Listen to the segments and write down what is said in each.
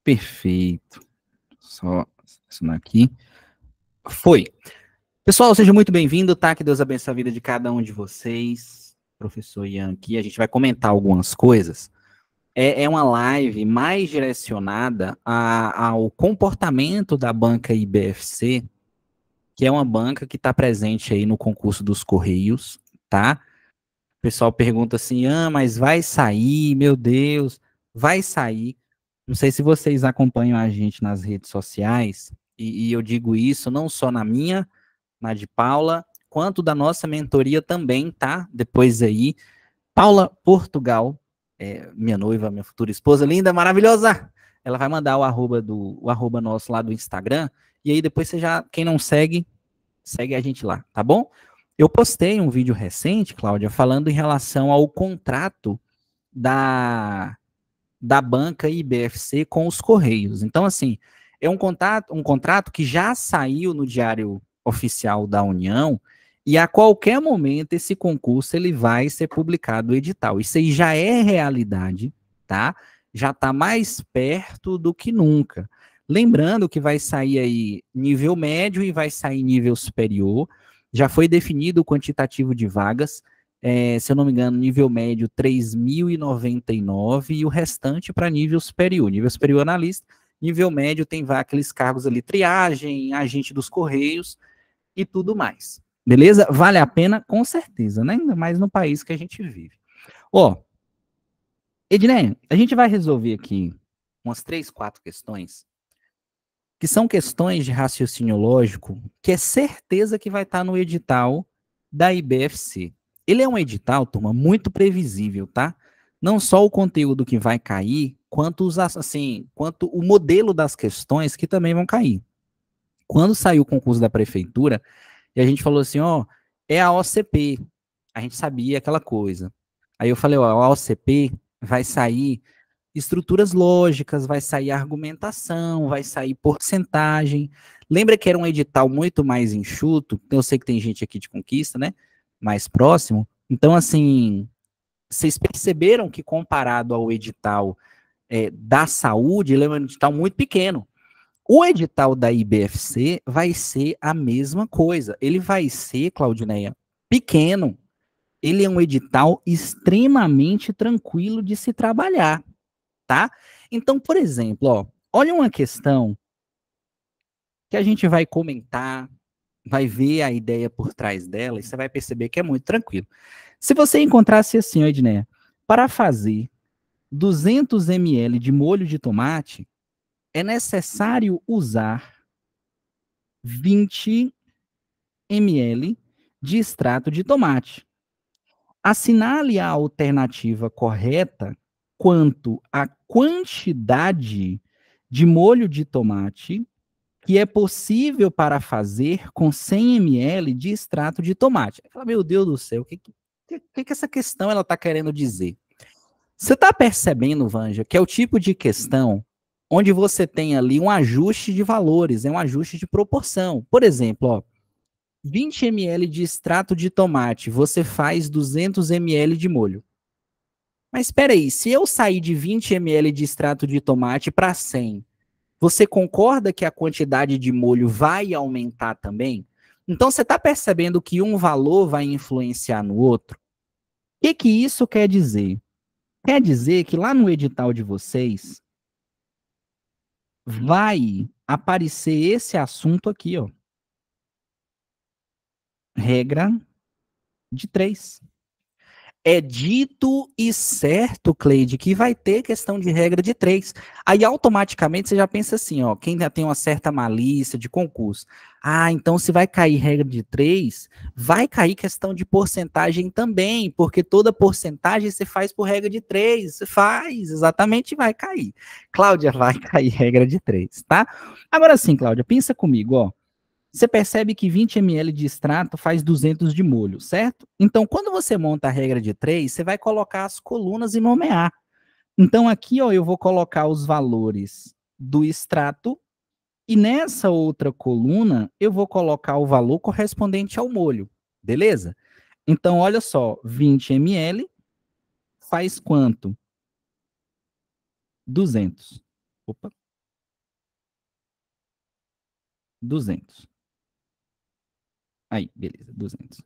Perfeito. Só selecionar aqui. Foi. Pessoal, seja muito bem-vindo, tá? Que Deus abençoe a vida de cada um de vocês. Professor Ian aqui, a gente vai comentar algumas coisas. É uma live mais direcionada ao comportamento da banca IBFC, que é uma banca que está presente aí no concurso dos Correios, tá? O pessoal pergunta assim, mas vai sair, meu Deus, vai sair. Não sei se vocês acompanham a gente nas redes sociais, e eu digo isso não só na minha, na de Paula, quanto da nossa mentoria também, tá? Depois aí, Paula Portugal, minha noiva, minha futura esposa, linda, maravilhosa, ela vai mandar o arroba nosso lá do Instagram, e aí depois você já, quem não segue, segue a gente lá, tá bom? Eu postei um vídeo recente, Cláudia, falando em relação ao contrato da banca IBFC com os Correios. Então, assim, é um contrato que já saiu no Diário Oficial da União e a qualquer momento esse concurso ele vai ser publicado o edital. Isso aí já é realidade, tá? Já está mais perto do que nunca. Lembrando que vai sair aí nível médio e vai sair nível superior. Já foi definido o quantitativo de vagas. Se eu não me engano, nível médio 3.099 e o restante para nível superior. Nível superior analista, nível médio tem aqueles cargos ali, triagem, agente dos Correios e tudo mais. Beleza? Vale a pena? Com certeza, né? Ainda mais no país que a gente vive. Ó, Ednei, a gente vai resolver aqui umas 3, 4 questões, que são questões de raciocínio lógico, que é certeza que vai estar no edital da IBFC. Ele é um edital, turma, muito previsível, tá? Não só o conteúdo que vai cair, quanto quanto o modelo das questões que também vão cair. Quando saiu o concurso da prefeitura, e a gente falou assim, ó, é a OCP. A gente sabia aquela coisa. Aí eu falei, ó, a OCP vai sair estruturas lógicas, vai sair argumentação, vai sair porcentagem. Lembra que era um edital muito mais enxuto? Eu sei que tem gente aqui de Conquista, né? Mais próximo. Então, assim, vocês perceberam que comparado ao edital da saúde, ele é um edital muito pequeno. O edital da IBFC vai ser a mesma coisa. Ele vai ser, Claudineia, pequeno. Ele é um edital extremamente tranquilo de se trabalhar, tá? Então, por exemplo, ó, olha uma questão que a gente vai comentar, vai ver a ideia por trás dela e você vai perceber que é muito tranquilo. Se você encontrasse assim, ó, Edneia, para fazer 200 ml de molho de tomate, é necessário usar 20 ml de extrato de tomate. Assinale a alternativa correta quanto à quantidade de molho de tomate que é possível para fazer com 100 ml de extrato de tomate. Fala, meu Deus do céu, o que essa questão ela está querendo dizer? Você está percebendo, Vanja, que é o tipo de questão onde você tem ali um ajuste de valores, é um ajuste de proporção. Por exemplo, ó, 20 ml de extrato de tomate, você faz 200 ml de molho. Mas espera aí, se eu sair de 20 ml de extrato de tomate para 100, você concorda que a quantidade de molho vai aumentar também? Então você está percebendo que um valor vai influenciar no outro? O que isso quer dizer? Quer dizer que lá no edital de vocês vai aparecer esse assunto aqui, ó. Regra de 3. É dito e certo, Cleide, que vai ter questão de regra de 3. Aí automaticamente você já pensa assim, ó, quem já tem uma certa malícia de concurso. Ah, então se vai cair regra de 3, vai cair questão de porcentagem também, porque toda porcentagem você faz por regra de 3. Você faz, exatamente vai cair. Cláudia, vai cair regra de 3, tá? Agora sim, Cláudia, pensa comigo, ó. Você percebe que 20 ml de extrato faz 200 de molho, certo? Então, quando você monta a regra de 3, você vai colocar as colunas e nomear. Então, aqui, ó, eu vou colocar os valores do extrato e nessa outra coluna eu vou colocar o valor correspondente ao molho, beleza? Então, olha só, 20 ml faz quanto? 200. Opa. 200. Aí, beleza, 200.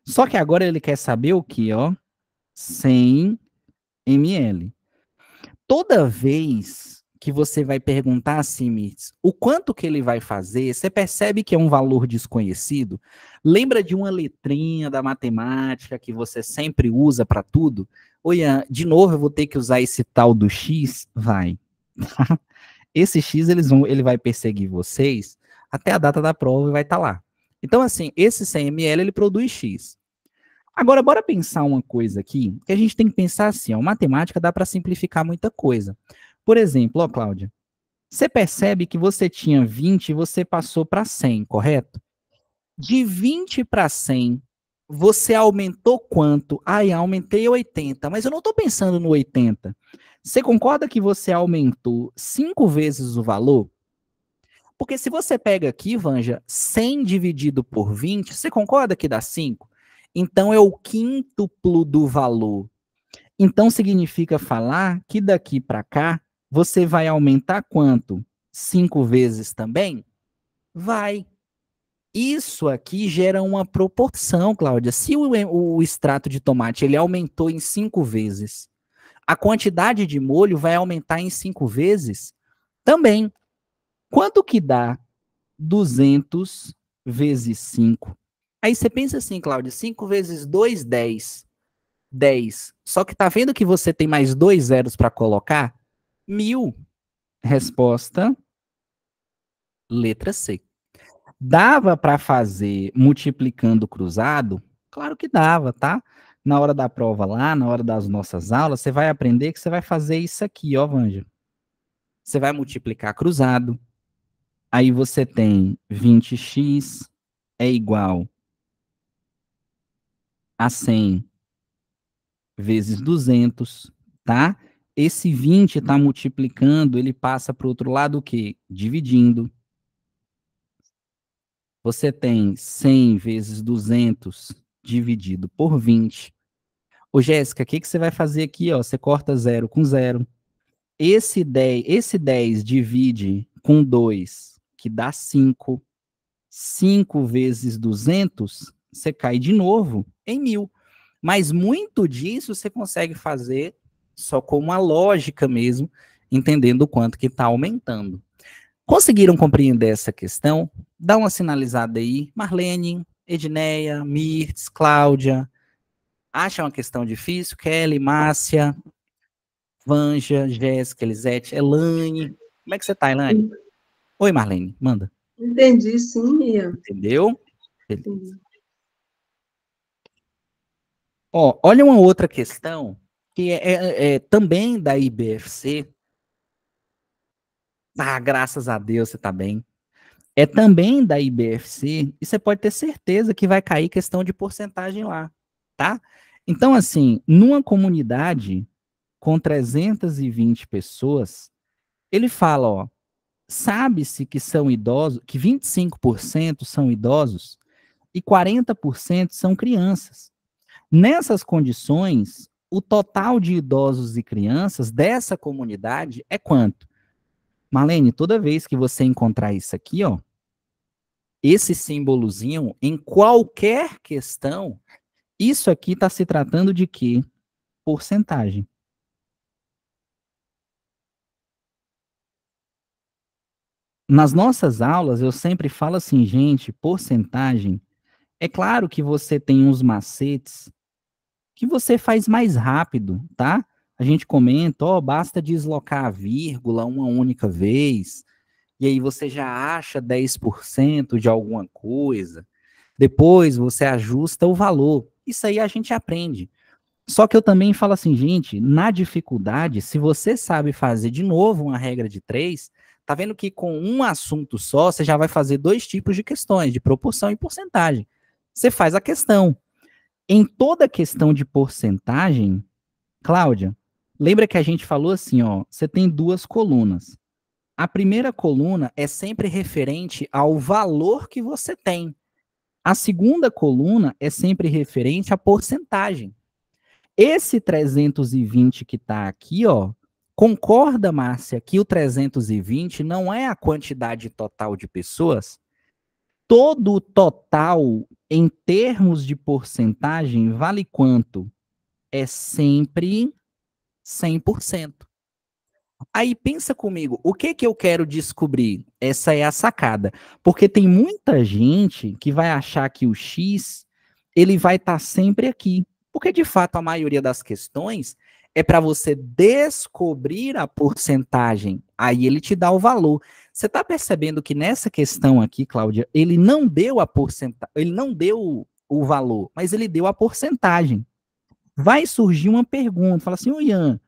Só que agora ele quer saber o que, ó? 100 ml. Toda vez que você vai perguntar assim, Mirtz, o quanto que ele vai fazer, você percebe que é um valor desconhecido? Lembra de uma letrinha da matemática que você sempre usa para tudo? Oi, de novo eu vou ter que usar esse tal do X? Vai. Esse X ele vai perseguir vocês até a data da prova e vai estar lá. Então, assim, esse 100 ml ele produz X. Agora, bora pensar uma coisa aqui, que a gente tem que pensar assim, ó, matemática dá para simplificar muita coisa. Por exemplo, ó, Cláudia, você percebe que você tinha 20 e você passou para 100, correto? De 20 para 100, você aumentou quanto? Ai, aumentei 80, mas eu não estou pensando no 80. Você concorda que você aumentou 5 vezes o valor? Porque se você pega aqui, Vanja, 100 dividido por 20, você concorda que dá 5? Então é o quíntuplo do valor. Então significa falar que daqui para cá você vai aumentar quanto? 5 vezes também? Vai. Isso aqui gera uma proporção, Cláudia. Se o extrato de tomate ele aumentou em 5 vezes, a quantidade de molho vai aumentar em 5 vezes também. Quanto que dá 200 vezes 5? Aí você pensa assim, Cláudia, 5 vezes 2, 10. 10. Só que tá vendo que você tem mais 2 zeros para colocar? 1000. Resposta, letra C. Dava para fazer multiplicando cruzado? Claro que dava, tá? Na hora da prova lá, na hora das nossas aulas, você vai aprender que você vai fazer isso aqui, ó, Vanja. Você vai multiplicar cruzado. Aí você tem 20x é igual a 100 vezes 200, tá? Esse 20 está multiplicando, ele passa para o outro lado o quê? Dividindo. Você tem 100 vezes 200 dividido por 20. Ô, Jéssica, o que, que você vai fazer aqui? Ó? Você corta 0 com 0. Esse 10 divide com 2, que dá 5. 5 vezes 200, você cai de novo em 1000. Mas muito disso você consegue fazer só com uma lógica mesmo, entendendo o quanto que está aumentando. Conseguiram compreender essa questão? Dá uma sinalizada aí. Marlene, Edneia, Mirtz, Cláudia. Acha uma questão difícil? Kelly, Márcia, Vanja, Jéssica, Elisete, Elaine. Como é que você tá, Elaine? Oi, Marlene, manda. Entendi, sim, Ian. Entendeu? Ó, olha uma outra questão que é também da IBFC. Ah, graças a Deus você tá bem. É também da IBFC e você pode ter certeza que vai cair questão de porcentagem lá, tá? Então, assim, numa comunidade com 320 pessoas, ele fala, ó, sabe-se que são idosos, que 25% são idosos e 40% são crianças. Nessas condições, o total de idosos e crianças dessa comunidade é quanto? Marlene, toda vez que você encontrar isso aqui, ó, esse símbolozinho, em qualquer questão, isso aqui está se tratando de quê? Porcentagem. Nas nossas aulas, eu sempre falo assim, gente, porcentagem, é claro que você tem uns macetes que você faz mais rápido, tá? A gente comenta, ó, basta deslocar a vírgula uma única vez, e aí você já acha 10% de alguma coisa. Depois você ajusta o valor. Isso aí a gente aprende. Só que eu também falo assim, gente, na dificuldade, se você sabe fazer de novo uma regra de 3, tá vendo que com um assunto só, você já vai fazer 2 tipos de questões, de proporção e porcentagem. Você faz a questão. Em toda questão de porcentagem, Cláudia, lembra que a gente falou assim, ó, você tem 2 colunas. A primeira coluna é sempre referente ao valor que você tem. A segunda coluna é sempre referente à porcentagem. Esse 320 que está aqui, ó, Concorda, Márcia, que o 320 não é a quantidade total de pessoas? Todo o total, em termos de porcentagem, vale quanto? É sempre 100%. Aí pensa comigo, o que que eu quero descobrir? Essa é a sacada. Porque tem muita gente que vai achar que o X, ele vai estar sempre aqui. Porque, de fato, a maioria das questões é para você descobrir a porcentagem. Aí ele te dá o valor. Você está percebendo que nessa questão aqui, Cláudia, ele não deu a porcentagem, ele não deu o valor, mas ele deu a porcentagem. Vai surgir uma pergunta, fala assim, ô Ian,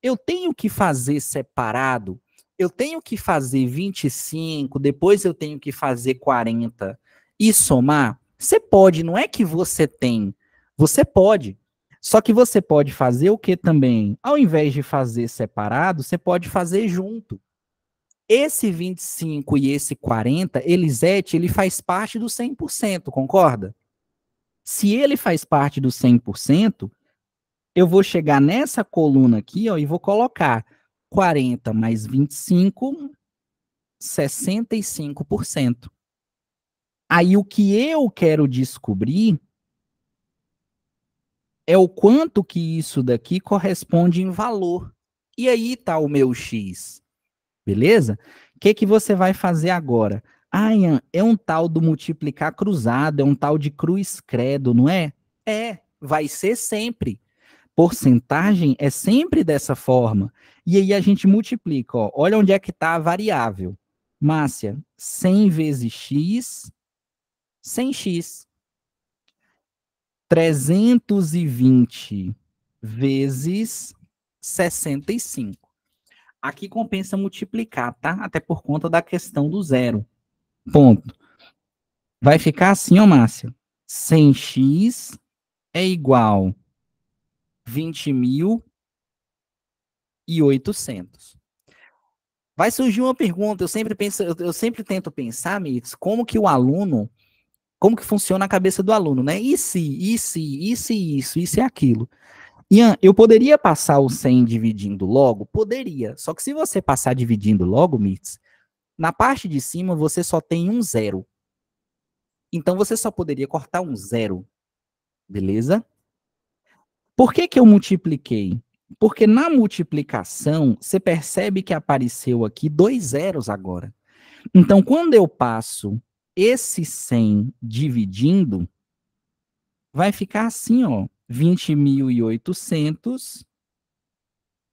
eu tenho que fazer separado, eu tenho que fazer 25, depois eu tenho que fazer 40 e somar? Você pode, não é que você tem, você pode. Só que você pode fazer o que também? Ao invés de fazer separado, você pode fazer junto. Esse 25 e esse 40, Elisete, ele faz parte do 100%, concorda? Se ele faz parte do 100%, eu vou chegar nessa coluna aqui, ó, e vou colocar 40 mais 25, 65%. Aí o que eu quero descobrir é o quanto que isso daqui corresponde em valor. E aí tá o meu X, beleza? O que que você vai fazer agora? Ah, Ian, é um tal do multiplicar cruzado, é um tal de cruz credo, não é? É, vai ser sempre. Porcentagem é sempre dessa forma. E aí a gente multiplica, ó. Olha onde é que está a variável. Márcia, 100 vezes x, 100x. 320 vezes 65. Aqui compensa multiplicar, tá? Até por conta da questão do zero. Ponto. Vai ficar assim, ó, Márcia. 100x é igual 20.800. Vai surgir uma pergunta, eu sempre tento pensar, Mix, como que o aluno, como que funciona a cabeça do aluno, né? Isso e aquilo. Ian, eu poderia passar o 100 dividindo logo? Poderia. Só que se você passar dividindo logo, Mix, na parte de cima você só tem um zero. Então você só poderia cortar um zero. Beleza? Por que que eu multipliquei? Porque na multiplicação, você percebe que apareceu aqui 2 zeros agora. Então, quando eu passo esse 100 dividindo, vai ficar assim, ó, 20.800,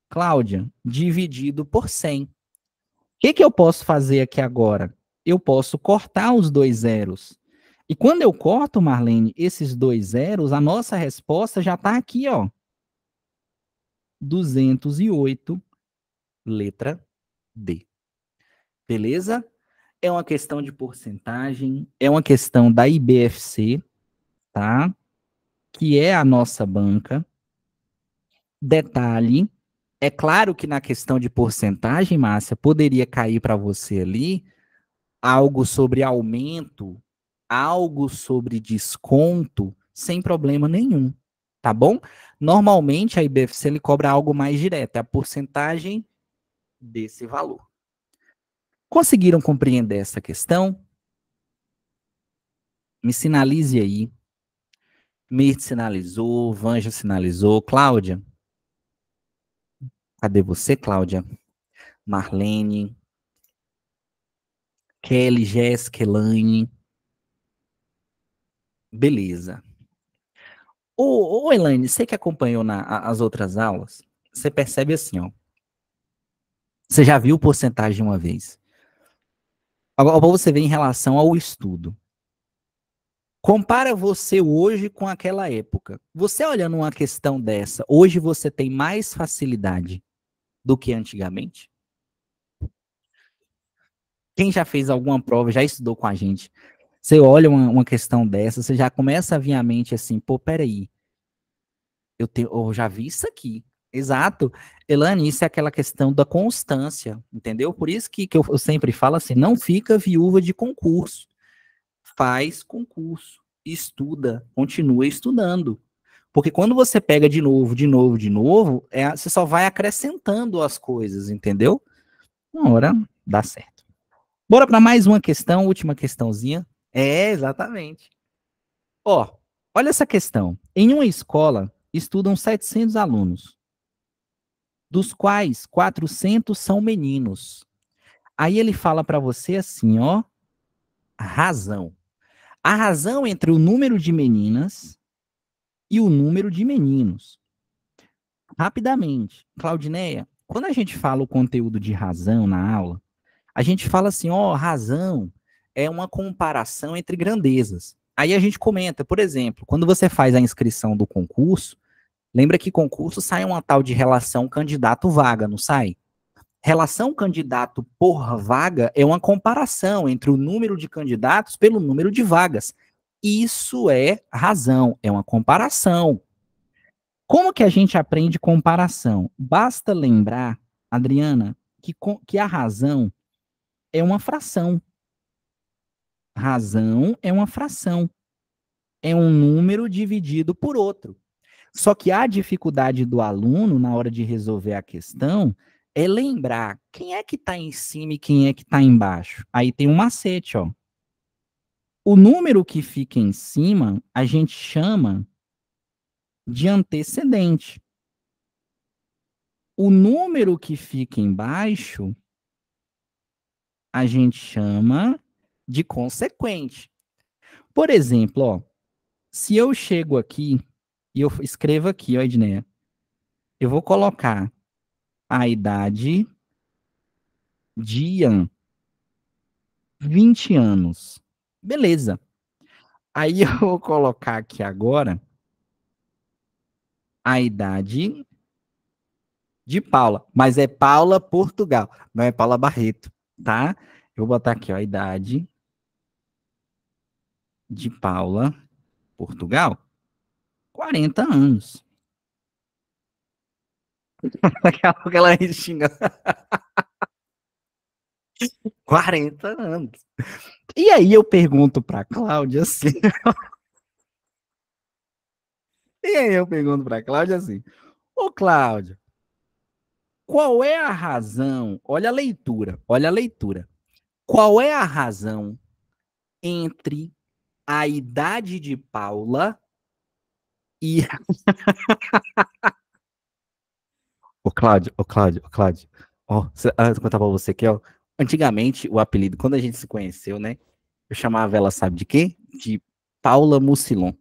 Cláudia, dividido por 100. O que que eu posso fazer aqui agora? Eu posso cortar os 2 zeros. E quando eu corto, Marlene, esses 2 zeros, a nossa resposta já está aqui, ó. 208, letra D. Beleza? É uma questão de porcentagem, é uma questão da IBFC, tá? Que é a nossa banca. Detalhe, é claro que na questão de porcentagem, Márcia, poderia cair para você ali algo sobre aumento, algo sobre desconto, sem problema nenhum, tá bom? Normalmente a IBFC ele cobra algo mais direto, é a porcentagem desse valor. Conseguiram compreender essa questão? Me sinalize aí. Mir sinalizou, Vanja sinalizou. Cláudia? Cadê você, Cláudia? Marlene? Kelly, Jéssica, Elaine? Beleza. Ô, Elaine, você que acompanhou as outras aulas, você percebe assim, ó. Você já viu porcentagem uma vez. Agora você vê em relação ao estudo. Compara você hoje com aquela época. Você olhando uma questão dessa, hoje você tem mais facilidade do que antigamente? Quem já fez alguma prova, já estudou com a gente, você olha uma questão dessa, você já começa a vir à mente assim, pô, peraí, eu já vi isso aqui. Exato. Elane, isso é aquela questão da constância, entendeu? Por isso que eu sempre falo assim, não fica viúva de concurso. Faz concurso, estuda, continua estudando. Porque quando você pega de novo, de novo, de novo, você só vai acrescentando as coisas, entendeu? Uma hora dá certo. Bora para mais uma questão, última questãozinha. Exatamente. Ó, olha essa questão. Em uma escola, estudam 700 alunos, dos quais 400 são meninos. Aí ele fala para você assim, ó, razão. A razão entre o número de meninas e o número de meninos. Rapidamente, Claudineia, quando a gente fala o conteúdo de razão na aula, a gente fala assim, ó, razão é uma comparação entre grandezas. Aí a gente comenta, por exemplo, quando você faz a inscrição do concurso, lembra que concurso sai uma tal de relação candidato-vaga, não sai? Relação candidato por vaga é uma comparação entre o número de candidatos pelo número de vagas. Isso é razão, é uma comparação. Como que a gente aprende comparação? Basta lembrar, Adriana, que a razão é uma fração. Razão é uma fração. É um número dividido por outro. Só que a dificuldade do aluno na hora de resolver a questão é lembrar quem é que está em cima e quem é que está embaixo. Aí tem um macete, ó. O número que fica em cima, a gente chama de antecedente. O número que fica embaixo, a gente chama de consequente. Por exemplo, ó, se eu chego aqui e eu escrevo aqui, ó, Edneia, eu vou colocar a idade de Ian, 20 anos. Beleza. Aí eu vou colocar aqui agora a idade de Paula, mas é Paula Portugal, não é Paula Barreto, tá? Eu vou botar aqui, ó, a idade de Paula Portugal, 40 anos. Daqui a pouco ela xinga. 40 anos. E aí eu pergunto pra Cláudia assim. E aí eu pergunto pra Cláudia assim: Ô Cláudia, qual é a razão? Olha a leitura, olha a leitura. Qual é a razão entre a idade de Paula e. Ô Cláudio, ô Cláudio, ô Cláudio. Ó, vou contar pra você que, ó, antigamente o apelido, quando a gente se conheceu, né? Eu chamava ela, sabe de quê? De Paula Mucilon.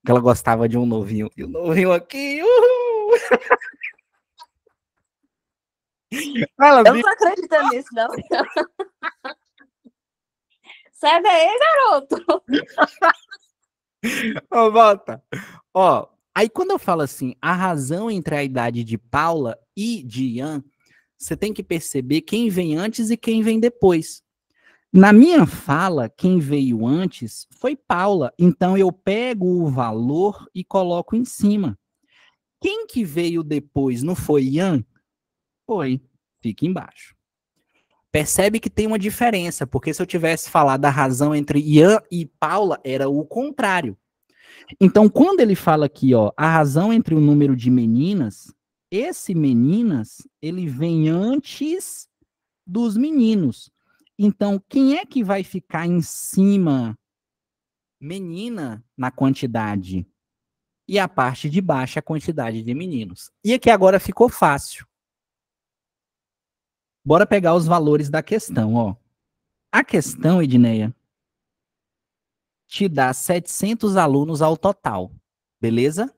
Que ela gostava de um novinho. E o novinho aqui, uhul! Ela Eu não tô acreditando nisso, não. Sai daí, garoto. Ó, volta. Ó, aí quando eu falo assim, a razão entre a idade de Paula e de Ian, você tem que perceber quem vem antes e quem vem depois. Na minha fala, quem veio antes foi Paula, então eu pego o valor e coloco em cima. Quem que veio depois não foi Ian? Foi, fica embaixo. Percebe que tem uma diferença, porque se eu tivesse falado a razão entre Ian e Paula, era o contrário. Então, quando ele fala aqui, ó, a razão entre o número de meninas, esse meninas, ele vem antes dos meninos. Então, quem é que vai ficar em cima? Menina na quantidade. E a parte de baixo a quantidade de meninos. E aqui agora ficou fácil. Bora pegar os valores da questão, ó. A questão, Edneia, te dá 700 alunos ao total, beleza?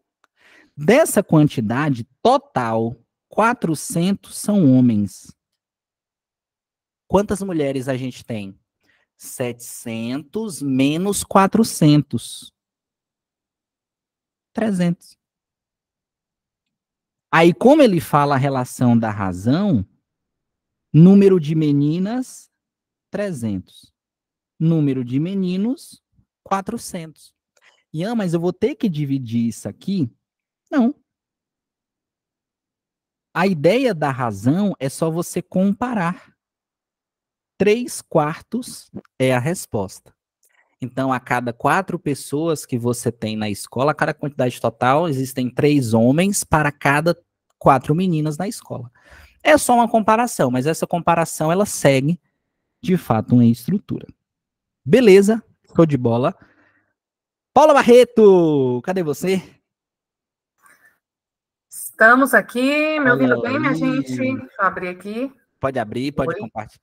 Dessa quantidade total, 400 são homens. Quantas mulheres a gente tem? 700 menos 400. 300. Aí, como ele fala a relação da razão, número de meninas, 300. Número de meninos, 400. Ian, mas eu vou ter que dividir isso aqui? Não. A ideia da razão é só você comparar. 3/4 é a resposta. Então, a cada 4 pessoas que você tem na escola, a cada quantidade total, existem 3 homens para cada 4 meninas na escola. É só uma comparação, mas essa comparação, ela segue, de fato, uma estrutura. Beleza, show de bola. Paula Barreto, cadê você? Estamos aqui, me ouvindo Olha bem, minha aí. gente? Deixa eu abrir aqui. Pode abrir, pode Oi. compartilhar.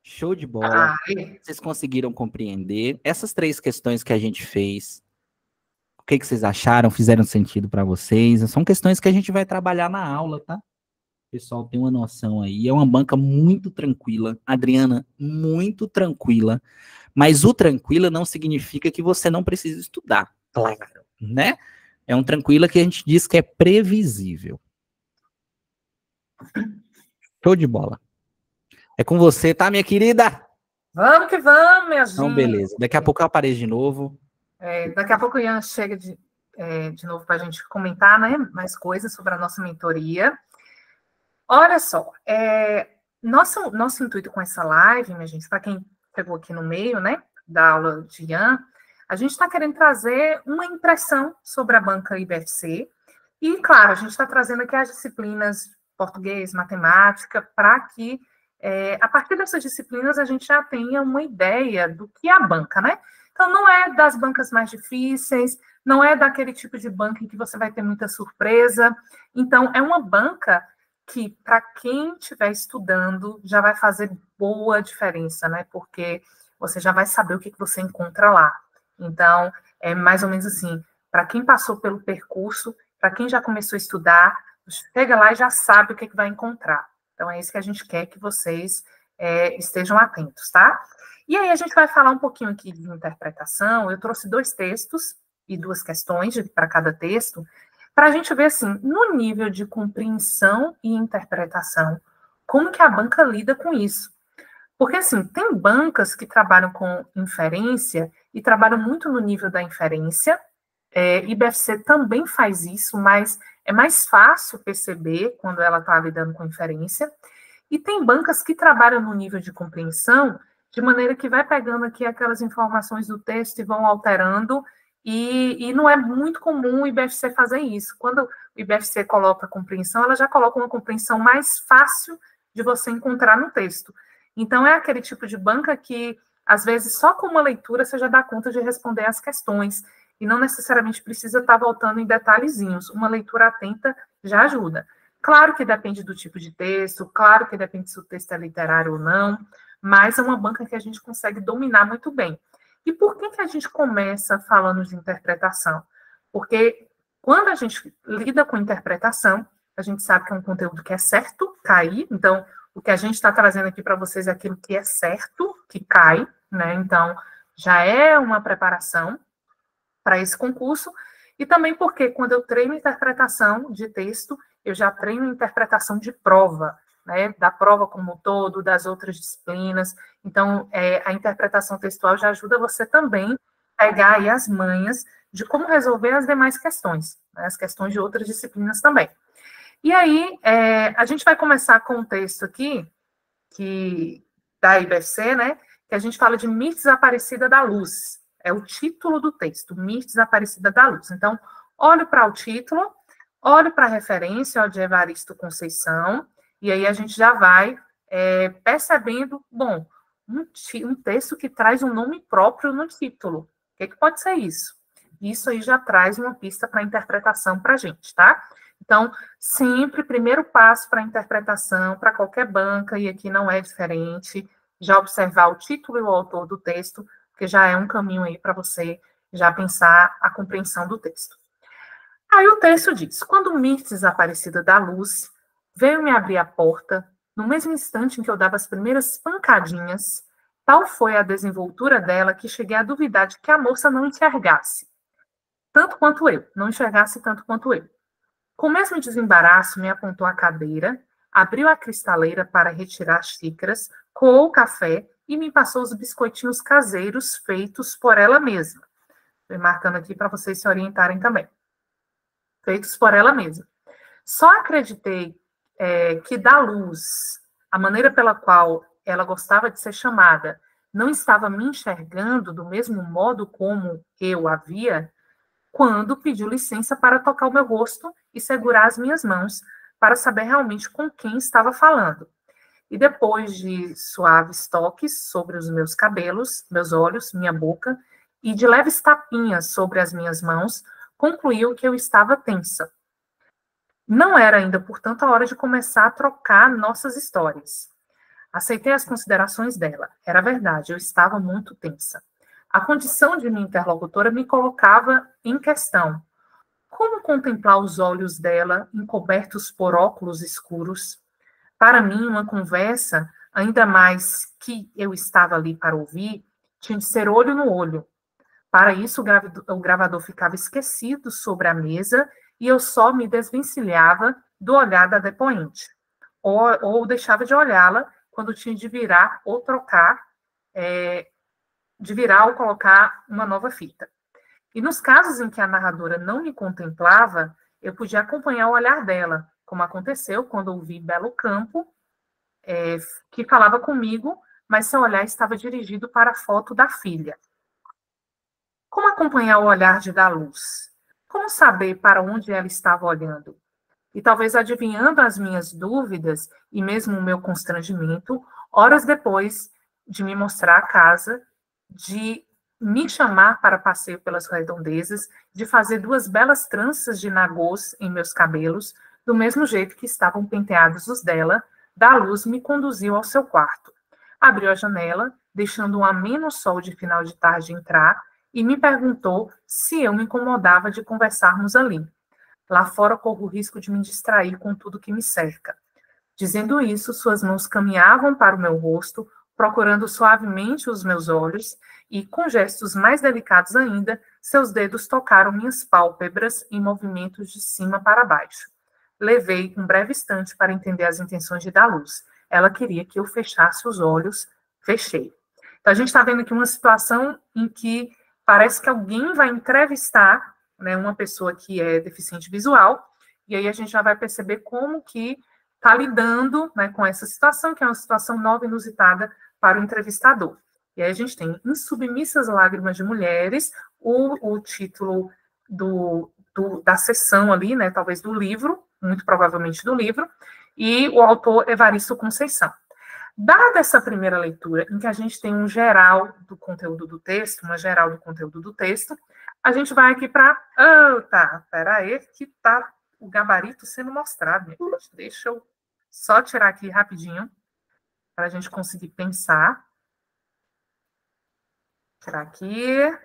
Show de bola. Aí. Vocês conseguiram compreender essas 3 questões que a gente fez? O que vocês acharam? Fizeram sentido para vocês? São questões que a gente vai trabalhar na aula, tá? O pessoal tem uma noção aí. É uma banca muito tranquila. Adriana, muito tranquila. Mas o tranquila não significa que você não precisa estudar. Claro. Né? É um tranquila que a gente diz que é previsível. Show de bola. É com você, tá, minha querida? Vamos que vamos, minha gente. Então, beleza. Daqui a pouco eu apareço de novo. Daqui a pouco o Ian chega de novo para a gente comentar, né, mais coisas sobre a nossa mentoria. Olha só, nosso intuito com essa live, minha gente, para quem pegou aqui no meio, né, da aula de Ian, a gente está querendo trazer uma impressão sobre a banca IBFC. E, claro, a gente está trazendo aqui as disciplinas português, matemática, para que, a partir dessas disciplinas, a gente já tenha uma ideia do que é a banca, né? Então, não é das bancas mais difíceis, não é daquele tipo de banca em que você vai ter muita surpresa. Então, é uma banca que, para quem estiver estudando, já vai fazer boa diferença, né? Porque você já vai saber o que você encontra lá. Então, é mais ou menos assim, para quem passou pelo percurso, para quem já começou a estudar, chega lá e já sabe o que vai encontrar. Então, é isso que a gente quer que vocês estejam atentos, tá? E aí, a gente vai falar um pouquinho aqui de interpretação. Eu trouxe 2 textos e 2 questões para cada texto, para a gente ver, assim, no nível de compreensão e interpretação, como que a banca lida com isso. Porque, assim, tem bancas que trabalham com inferência e trabalham muito no nível da inferência. IBFC também faz isso, mas é mais fácil perceber quando ela está lidando com inferência. E tem bancas que trabalham no nível de compreensão, de maneira que vai pegando aqui aquelas informações do texto e vão alterando, e não é muito comum o IBFC fazer isso. Quando o IBFC coloca compreensão, ela já coloca uma compreensão mais fácil de você encontrar no texto. Então, é aquele tipo de banca que, às vezes, só com uma leitura você já dá conta de responder as questões, e não necessariamente precisa estar voltando em detalhezinhos. Uma leitura atenta já ajuda. Claro que depende do tipo de texto, claro que depende se o texto é literário ou não, mas é uma banca que a gente consegue dominar muito bem. E por que a gente começa falando de interpretação? Porque quando a gente lida com interpretação, a gente sabe que é um conteúdo que é certo cair, então o que a gente está trazendo aqui para vocês é aquilo que é certo, que cai, né? Então, já é uma preparação para esse concurso, e também porque quando eu treino interpretação de texto, eu já treino interpretação de prova, né, da prova como um todo, das outras disciplinas. Então, a interpretação textual já ajuda você também a pegar aí as manhas de como resolver as demais questões, né, as questões de outras disciplinas também. E aí, a gente vai começar com um texto aqui, da IBFC, né, que a gente fala de Mirtes Aparecida da Luz. É o título do texto, Mirtes Aparecida da Luz. Então, olho para o título, olho para a referência, ó, de Evaristo Conceição, e aí a gente já vai percebendo, bom, um texto que traz um nome próprio no título. O que pode ser isso? Isso aí já traz uma pista para interpretação para a gente, tá? Então, sempre, primeiro passo para a interpretação, para qualquer banca, e aqui não é diferente, já observar o título e o autor do texto, que já é um caminho aí para você já pensar a compreensão do texto. Aí o texto diz: quando Mirtes Aparecida da Luz veio me abrir a porta, no mesmo instante em que eu dava as primeiras pancadinhas, tal foi a desenvoltura dela que cheguei a duvidar de que a moça não enxergasse tanto quanto eu, não enxergasse tanto quanto eu. Com o mesmo desembaraço, me apontou a cadeira, abriu a cristaleira para retirar as xícaras, coou o café e me passou os biscoitinhos caseiros feitos por ela mesma. Estou marcando aqui para vocês se orientarem também. Feitos por ela mesma. Só acreditei que da Luz, a maneira pela qual ela gostava de ser chamada, não estava me enxergando do mesmo modo como eu havia, quando pediu licença para tocar o meu rosto e segurar as minhas mãos, para saber realmente com quem estava falando. E depois de suaves toques sobre os meus cabelos, meus olhos, minha boca, e de leves tapinhas sobre as minhas mãos, concluiu que eu estava tensa. Não era ainda, portanto, a hora de começar a trocar nossas histórias. Aceitei as considerações dela. Era verdade, eu estava muito tensa. A condição de minha interlocutora me colocava em questão. Como contemplar os olhos dela, encobertos por óculos escuros? Para mim, uma conversa, ainda mais que eu estava ali para ouvir, tinha de ser olho no olho. Para isso, o gravador ficava esquecido sobre a mesa e eu só me desvencilhava do olhar da depoente. Ou deixava de olhá-la quando tinha de virar ou trocar, de virar ou colocar uma nova fita. E nos casos em que a narradora não me contemplava, eu podia acompanhar o olhar dela, como aconteceu quando ouvi Belo Campo, que falava comigo, mas seu olhar estava dirigido para a foto da filha. Como acompanhar o olhar de Daluz? Como saber para onde ela estava olhando? E talvez adivinhando as minhas dúvidas e mesmo o meu constrangimento, horas depois de me mostrar a casa, de me chamar para passeio pelas redondezas, de fazer 2 belas tranças de nagôs em meus cabelos, do mesmo jeito que estavam penteados os dela, Daluz me conduziu ao seu quarto. Abriu a janela, deixando um ameno sol de final de tarde entrar, e me perguntou se eu me incomodava de conversarmos ali. Lá fora corro o risco de me distrair com tudo que me cerca. Dizendo isso, suas mãos caminhavam para o meu rosto, procurando suavemente os meus olhos, e, com gestos mais delicados ainda, seus dedos tocaram minhas pálpebras em movimentos de cima para baixo. Levei um breve instante para entender as intenções de Daluz. Ela queria que eu fechasse os olhos. Fechei. Então, a gente está vendo aqui uma situação em que parece que alguém vai entrevistar, né, uma pessoa que é deficiente visual, e aí a gente já vai perceber como que está lidando, né, com essa situação, que é uma situação nova e inusitada para o entrevistador. E aí a gente tem Em Submissas Lágrimas de Mulheres, o título da sessão ali, né, talvez do livro, muito provavelmente do livro, e o autor Evaristo Conceição. Dada essa primeira leitura, em que a gente tem um geral do conteúdo do texto, uma geral do conteúdo do texto, a gente vai aqui para... peraí, que está o gabarito sendo mostrado, minha gente. Deixa eu só tirar aqui rapidinho, para a gente conseguir pensar. Tirar aqui.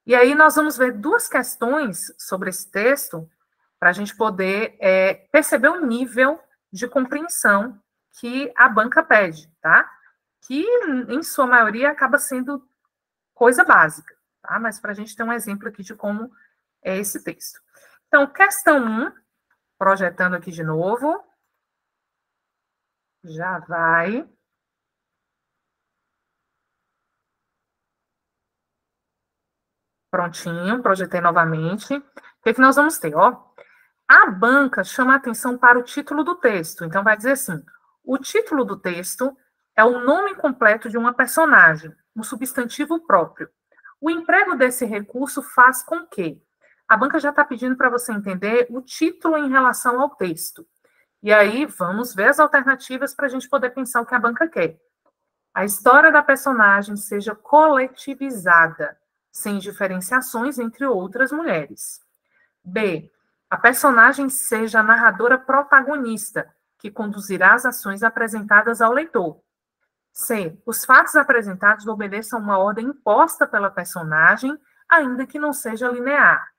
E aí nós vamos ver 2 questões sobre esse texto, para a gente poder perceber o nível de compreensão que a banca pede, tá? Que, em sua maioria, acaba sendo coisa básica, tá? Mas para a gente ter um exemplo aqui de como é esse texto. Então, questão 1, projetando aqui de novo. Já vai. Prontinho, projetei novamente. O que nós vamos ter? Ó, a banca chama a atenção para o título do texto. Então, vai dizer assim, o título do texto é o nome completo de uma personagem, um substantivo próprio. O emprego desse recurso faz com que... A banca já está pedindo para você entender o título em relação ao texto. E aí, vamos ver as alternativas para a gente poder pensar o que a banca quer. A história da personagem seja coletivizada, sem diferenciações entre outras mulheres. B. A personagem seja a narradora protagonista, que conduzirá as ações apresentadas ao leitor. C. Os fatos apresentados obedeçam uma ordem imposta pela personagem, ainda que não seja linear.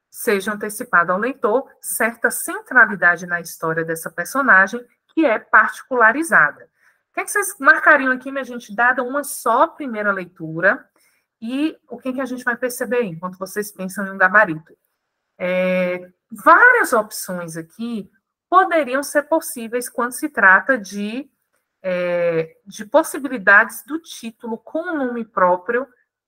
Seja antecipado ao leitor certa centralidade na história dessa personagem, que é particularizada. O que vocês marcariam aqui, minha gente, dada uma só primeira leitura, e o que a gente vai perceber enquanto vocês pensam em um gabarito? Várias opções aqui poderiam ser possíveis quando se trata de possibilidades do título com o nome próprio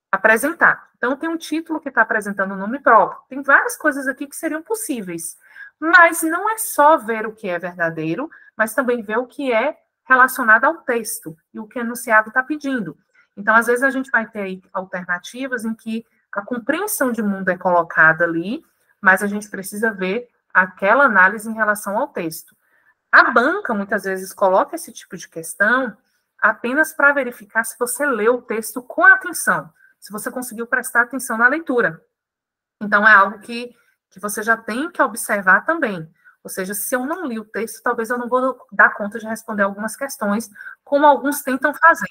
apresentado. Então, tem um título que está apresentando o nome próprio. Tem várias coisas aqui que seriam possíveis. Mas não é só ver o que é verdadeiro, mas também ver o que é relacionada ao texto e o que o enunciado está pedindo. Então, às vezes, a gente vai ter aí alternativas em que a compreensão de mundo é colocada ali, mas a gente precisa ver aquela análise em relação ao texto. A banca, muitas vezes, coloca esse tipo de questão apenas para verificar se você leu o texto com atenção, se você conseguiu prestar atenção na leitura. Então, é algo que você já tem que observar também. Ou seja, se eu não li o texto, talvez eu não vou dar conta de responder algumas questões, como alguns tentam fazer.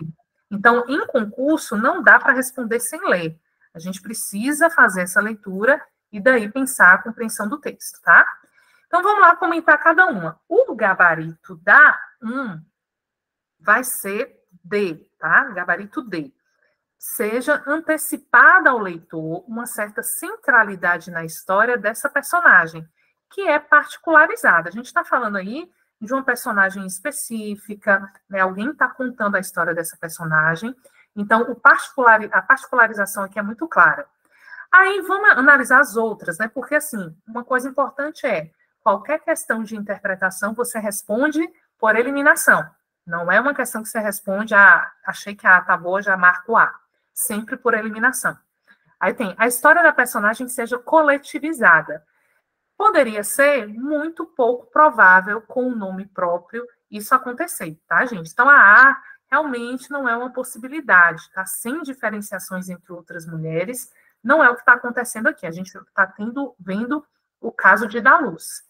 Então, em concurso, não dá para responder sem ler. A gente precisa fazer essa leitura e daí pensar a compreensão do texto, tá? Então, vamos lá comentar cada uma. O gabarito da 1 vai ser D, tá? Gabarito D. Seja antecipada ao leitor uma certa centralidade na história dessa personagem, que é particularizada. A gente está falando aí de uma personagem específica, né? Alguém está contando a história dessa personagem, então a particularização aqui é muito clara. Aí vamos analisar as outras, né? Porque, assim, uma coisa importante é, qualquer questão de interpretação você responde por eliminação. Não é uma questão que você responde, achei que a A tá boa, já marco A. Sempre por eliminação. Aí tem, a história da personagem seja coletivizada. Poderia ser muito pouco provável com o nome próprio isso acontecer, tá, gente? Então, a A realmente não é uma possibilidade, tá? Sem diferenciações entre outras mulheres, não é o que está acontecendo aqui. A gente está vendo o caso de Daluz.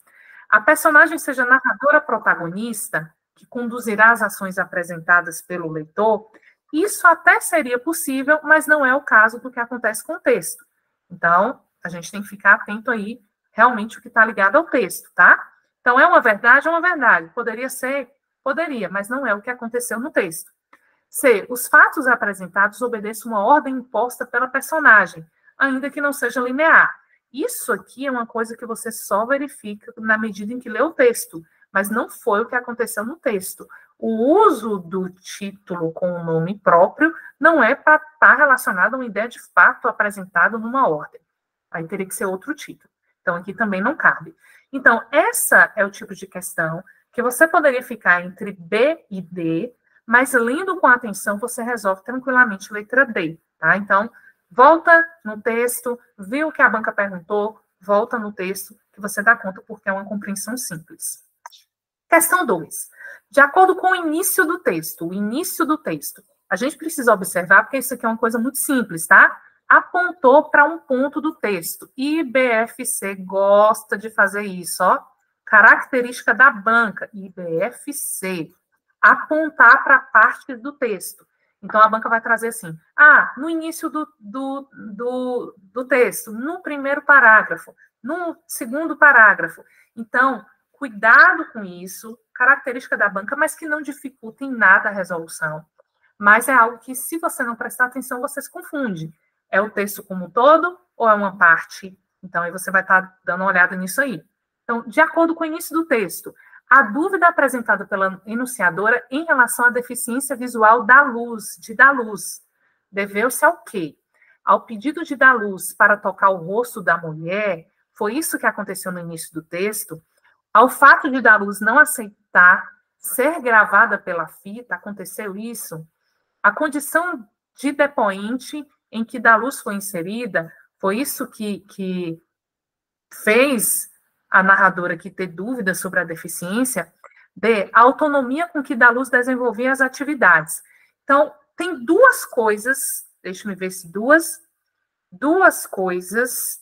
A personagem seja narradora protagonista, que conduzirá as ações apresentadas pelo leitor, isso até seria possível, mas não é o caso do que acontece com o texto. Então, a gente tem que ficar atento aí, realmente, o que está ligado ao texto, tá? Então, é uma verdade? Poderia ser? Poderia, mas não é o que aconteceu no texto. C. Os fatos apresentados obedeçem uma ordem imposta pela personagem, ainda que não seja linear. Isso aqui é uma coisa que você só verifica na medida em que lê o texto, mas não foi o que aconteceu no texto. O uso do título com o nome próprio não é para estar relacionado a uma ideia de fato apresentada numa ordem. Aí teria que ser outro título. Então, aqui também não cabe. Então, essa é o tipo de questão que você poderia ficar entre B e D, mas lendo com atenção, você resolve tranquilamente letra D, tá? Então, volta no texto, viu o que a banca perguntou, volta no texto, que você dá conta, porque é uma compreensão simples. Questão 2. De acordo com o início do texto, a gente precisa observar, porque isso aqui é uma coisa muito simples, tá? Apontou para um ponto do texto. IBFC gosta de fazer isso, ó. Característica da banca, IBFC. Apontar para parte do texto. Então, a banca vai trazer assim, no início do texto, no primeiro parágrafo, no segundo parágrafo. Então, cuidado com isso, característica da banca, mas que não dificulta em nada a resolução. Mas é algo que, se você não prestar atenção, você se confunde. É o texto como um todo ou é uma parte? Então, aí você vai estar dando uma olhada nisso aí. Então, de acordo com o início do texto, a dúvida apresentada pela enunciadora em relação à deficiência visual de Daluz deveu-se ao quê? Ao pedido de Daluz para tocar o rosto da mulher, foi isso que aconteceu no início do texto, ao fato de Daluz não aceitar ser gravada pela fita, aconteceu isso, a condição de depoente em que Daluz foi inserida, foi isso que fez a narradora aqui ter dúvidas sobre a deficiência. D. A autonomia com que Daluz desenvolvia as atividades. Então, tem duas coisas, deixa-me ver se duas coisas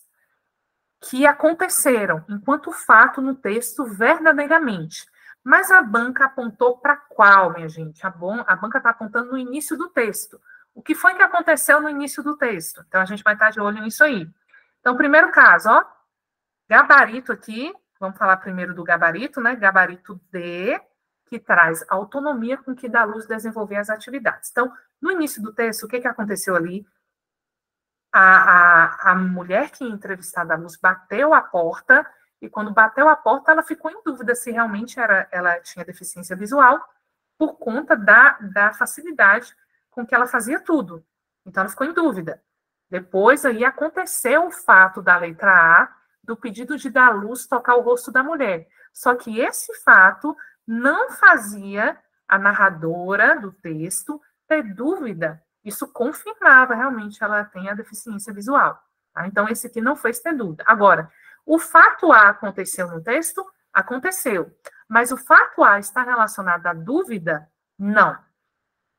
que aconteceram enquanto fato no texto verdadeiramente. Mas a banca apontou para qual, minha gente? A banca está apontando no início do texto. O que foi que aconteceu no início do texto? Então, a gente vai estar de olho nisso aí. Então, primeiro caso, ó, gabarito aqui, vamos falar primeiro do gabarito, né? Gabarito D, que traz a autonomia com que Daluz desenvolver as atividades. Então, no início do texto, o que aconteceu ali? A mulher que ia entrevistar Daluz bateu a porta, e quando bateu a porta, ela ficou em dúvida se realmente ela tinha deficiência visual, por conta da facilidade com que ela fazia tudo. Então, ela ficou em dúvida. Depois, aí, aconteceu o fato da letra A, do pedido de Daluz tocar o rosto da mulher. Só que esse fato não fazia a narradora do texto ter dúvida. Isso confirmava realmente ela tem a deficiência visual. Tá? Então, esse aqui não fez ter dúvida. Agora, o fato A aconteceu no texto? Aconteceu. Mas o fato A está relacionado à dúvida? Não.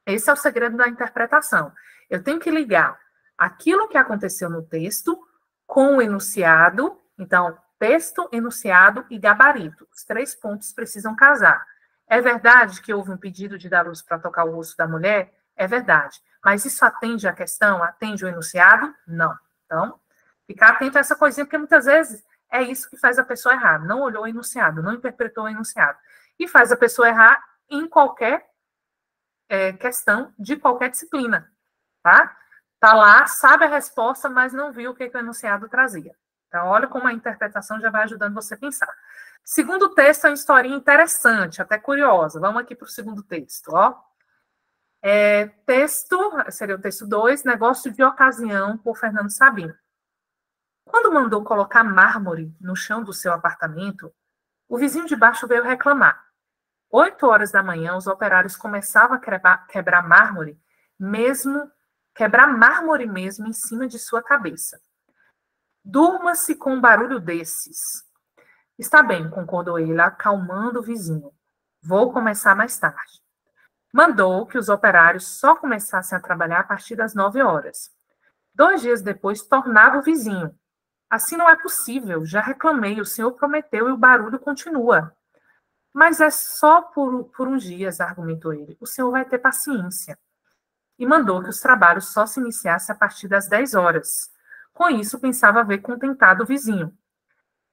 Esse é o segredo da interpretação. Eu tenho que ligar aquilo que aconteceu no texto com o enunciado. Então, texto, enunciado e gabarito. Os 3 pontos precisam casar. É verdade que houve um pedido de dar luz para tocar o rosto da mulher? É verdade. Mas isso atende à questão? Atende o enunciado? Não. Então, ficar atento a essa coisinha, porque muitas vezes é isso que faz a pessoa errar. Não olhou o enunciado, não interpretou o enunciado. E faz a pessoa errar em qualquer questão de qualquer disciplina. Tá? Tá lá, sabe a resposta, mas não viu o que o enunciado trazia. Então, olha como a interpretação já vai ajudando você a pensar. Segundo texto é uma historinha interessante, até curiosa. Vamos aqui para o segundo texto. Ó. Seria o texto 2, Negócio de Ocasião, por Fernando Sabino. Quando mandou colocar mármore no chão do seu apartamento, o vizinho de baixo veio reclamar. 8 horas da manhã, os operários começavam a quebrar mármore mesmo em cima de sua cabeça. Durma-se com um barulho desses. Está bem, concordou ele, acalmando o vizinho. Vou começar mais tarde. Mandou que os operários só começassem a trabalhar a partir das 9 horas. 2 dias depois, tornava o vizinho. Assim não é possível, já reclamei, o senhor prometeu e o barulho continua. Mas é só por uns dias, argumentou ele. O senhor vai ter paciência. E mandou que os trabalhos só se iniciassem a partir das 10 horas. Com isso, pensava ver contentado o vizinho.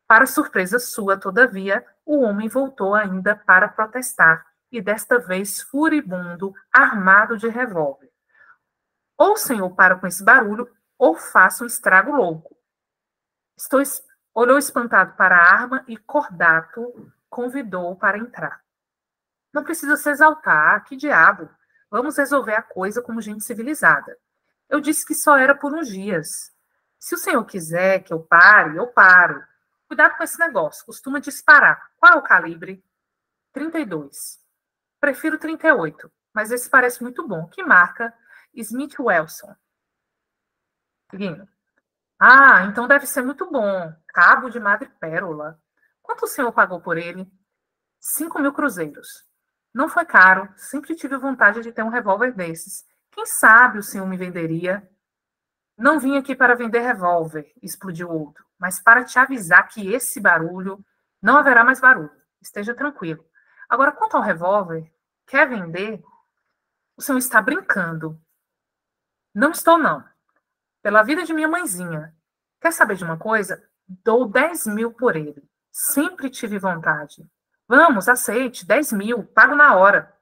Para surpresa sua, todavia, o homem voltou ainda para protestar, e desta vez furibundo, armado de revólver. Ou o senhor para com esse barulho, ou faça um estrago louco. Olhou espantado para a arma e Cordato convidou-o para entrar. Não precisa se exaltar, que diabo. Vamos resolver a coisa como gente civilizada. Eu disse que só era por uns dias. Se o senhor quiser que eu pare, eu paro. Cuidado com esse negócio, costuma disparar. Qual é o calibre? 32. Prefiro 38, mas esse parece muito bom. Que marca? Smith Wesson. Seguindo. Ah, então deve ser muito bom. Cabo de madrepérola. Quanto o senhor pagou por ele? 5.000 cruzeiros. Não foi caro. Sempre tive vontade de ter um revólver desses. Quem sabe o senhor me venderia? Não vim aqui para vender revólver, explodiu o outro, mas para te avisar que esse barulho, não haverá mais barulho. Esteja tranquilo. Agora, quanto ao revólver, quer vender? O senhor está brincando. Não estou, não. Pela vida de minha mãezinha. Quer saber de uma coisa? Dou 10.000 por ele. Sempre tive vontade. Vamos, aceite, 10.000, pago na hora.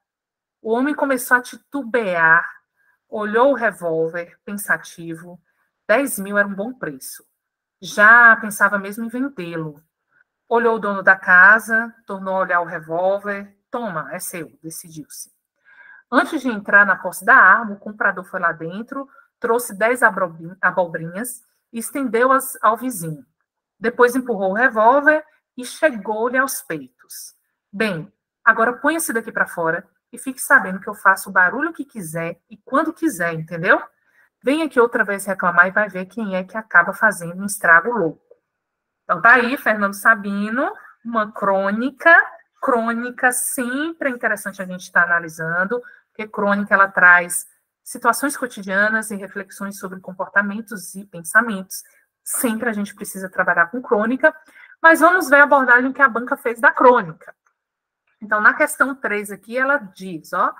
O homem começou a titubear, olhou o revólver, pensativo. 10.000 era um bom preço. Já pensava mesmo em vendê-lo. Olhou o dono da casa, tornou a olhar o revólver. Toma, é seu, decidiu-se. Antes de entrar na posse da arma, o comprador foi lá dentro, trouxe 10 abobrinhas e estendeu-as ao vizinho. Depois empurrou o revólver e chegou-lhe aos peitos. Bem, agora ponha-se daqui para fora e fique sabendo que eu faço o barulho que quiser e quando quiser, entendeu? Vem aqui outra vez reclamar e vai ver quem é que acaba fazendo um estrago louco. Então tá aí, Fernando Sabino, uma crônica. Crônica sempre é interessante a gente estar analisando, porque crônica ela traz situações cotidianas e reflexões sobre comportamentos e pensamentos. Sempre a gente precisa trabalhar com crônica, mas vamos ver a abordagem que a banca fez da crônica. Então, na questão 3 aqui, ela diz, ó,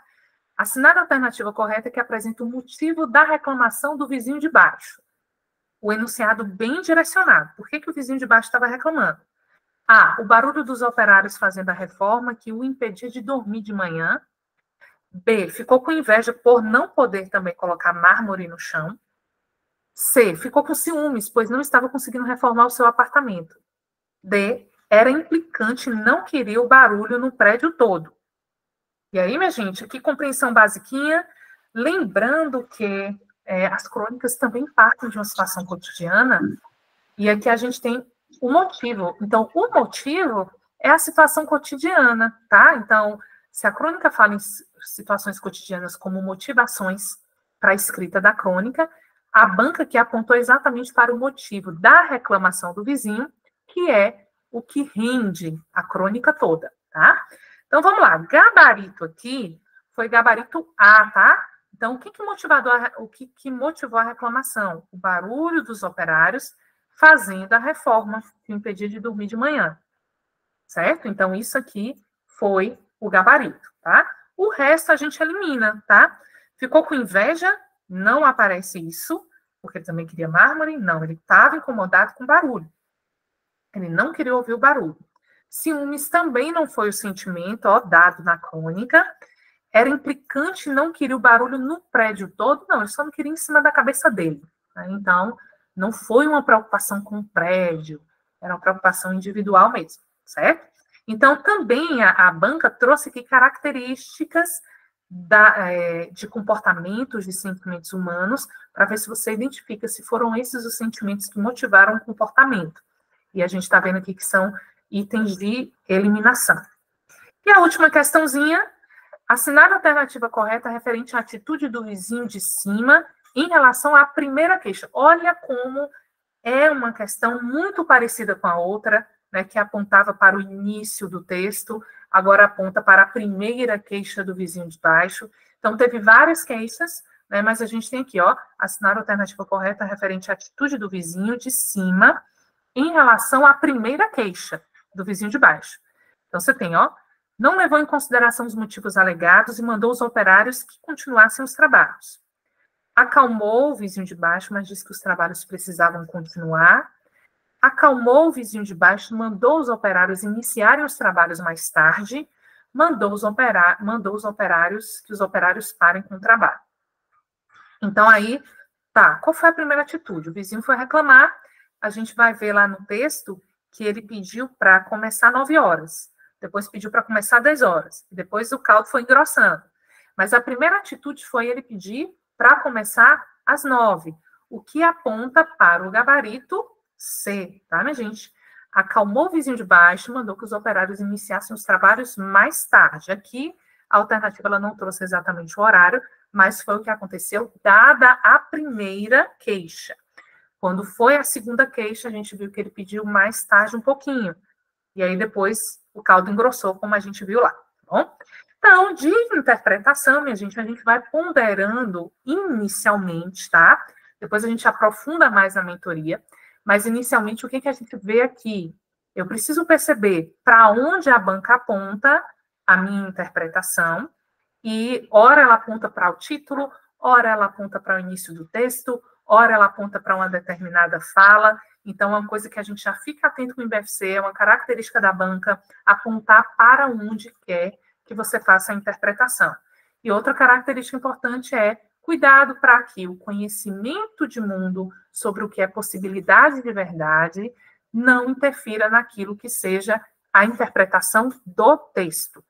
assinar a alternativa correta que apresenta o motivo da reclamação do vizinho de baixo. O enunciado bem direcionado. Por que o vizinho de baixo estava reclamando? A, o barulho dos operários fazendo a reforma que o impedia de dormir de manhã. B, ficou com inveja por não poder também colocar mármore no chão. C, ficou com ciúmes, pois não estava conseguindo reformar o seu apartamento. D, era implicante, não queria o barulho no prédio todo. E aí, minha gente, aqui compreensão basiquinha, lembrando que as crônicas também partem de uma situação cotidiana, e aqui a gente tem o motivo. Então, o motivo é a situação cotidiana, tá? Então, Se a crônica fala em situações cotidianas como motivações para a escrita da crônica, a banca que apontou exatamente para o motivo da reclamação do vizinho, que é o que rende a crônica toda, tá? Então, vamos lá. Gabarito aqui foi gabarito A, tá? Então, o que motivou a reclamação? O barulho dos operários fazendo a reforma, que impedia de dormir de manhã, certo? Então, isso aqui foi o gabarito, tá? O resto a gente elimina, tá? Ficou com inveja? Não aparece isso, porque ele também queria mármore? Não, ele estava incomodado com barulho. Ele não queria ouvir o barulho. Ciúmes também não foi o sentimento, ó, dado na crônica. Era implicante, não queria o barulho no prédio todo, não, ele só não queria em cima da cabeça dele. Né? Então, não foi uma preocupação com o prédio, era uma preocupação individual mesmo, certo? Então, também a banca trouxe aqui características de comportamentos, de sentimentos humanos, para ver se você identifica se foram esses os sentimentos que motivaram o comportamento. E a gente está vendo aqui que são itens de eliminação. E a última questãozinha, assinar a alternativa correta referente à atitude do vizinho de cima em relação à primeira queixa. Olha como é uma questão muito parecida com a outra, né, que apontava para o início do texto, agora aponta para a primeira queixa do vizinho de baixo. Então, teve várias queixas, né, mas a gente tem aqui, ó, assinar a alternativa correta referente à atitude do vizinho de cima em relação à primeira queixa do vizinho de baixo. Então, você tem, ó, não levou em consideração os motivos alegados e mandou os operários que continuassem os trabalhos. Acalmou o vizinho de baixo, mas disse que os trabalhos precisavam continuar. Acalmou o vizinho de baixo, mandou os operários iniciarem os trabalhos mais tarde, mandou os operários que os operários parem com o trabalho. Então, aí, tá, qual foi a primeira atitude? O vizinho foi reclamar, a gente vai ver lá no texto que ele pediu para começar 9 horas, depois pediu para começar 10 horas, depois o caldo foi engrossando. Mas a primeira atitude foi ele pedir para começar às 9, o que aponta para o gabarito C, tá, minha gente? Acalmou o vizinho de baixo, mandou que os operários iniciassem os trabalhos mais tarde. Aqui, a alternativa ela não trouxe exatamente o horário, mas foi o que aconteceu dada a primeira queixa. Quando foi a segunda queixa, a gente viu que ele pediu mais tarde um pouquinho. E aí, depois, o caldo engrossou, como a gente viu lá, tá bom? Então, de interpretação, minha gente, a gente vai ponderando inicialmente, tá? Depois a gente aprofunda mais na mentoria. Mas, inicialmente, o que a gente vê aqui? Eu preciso perceber para onde a banca aponta a minha interpretação. E, ora ela aponta para o título, ora ela aponta para o início do texto, ora ela aponta para uma determinada fala. Então, é uma coisa que a gente já fica atento com o IBFC, é uma característica da banca, apontar para onde quer que você faça a interpretação. E outra característica importante é cuidado para que o conhecimento de mundo sobre o que é possibilidade de verdade não interfira naquilo que seja a interpretação do texto.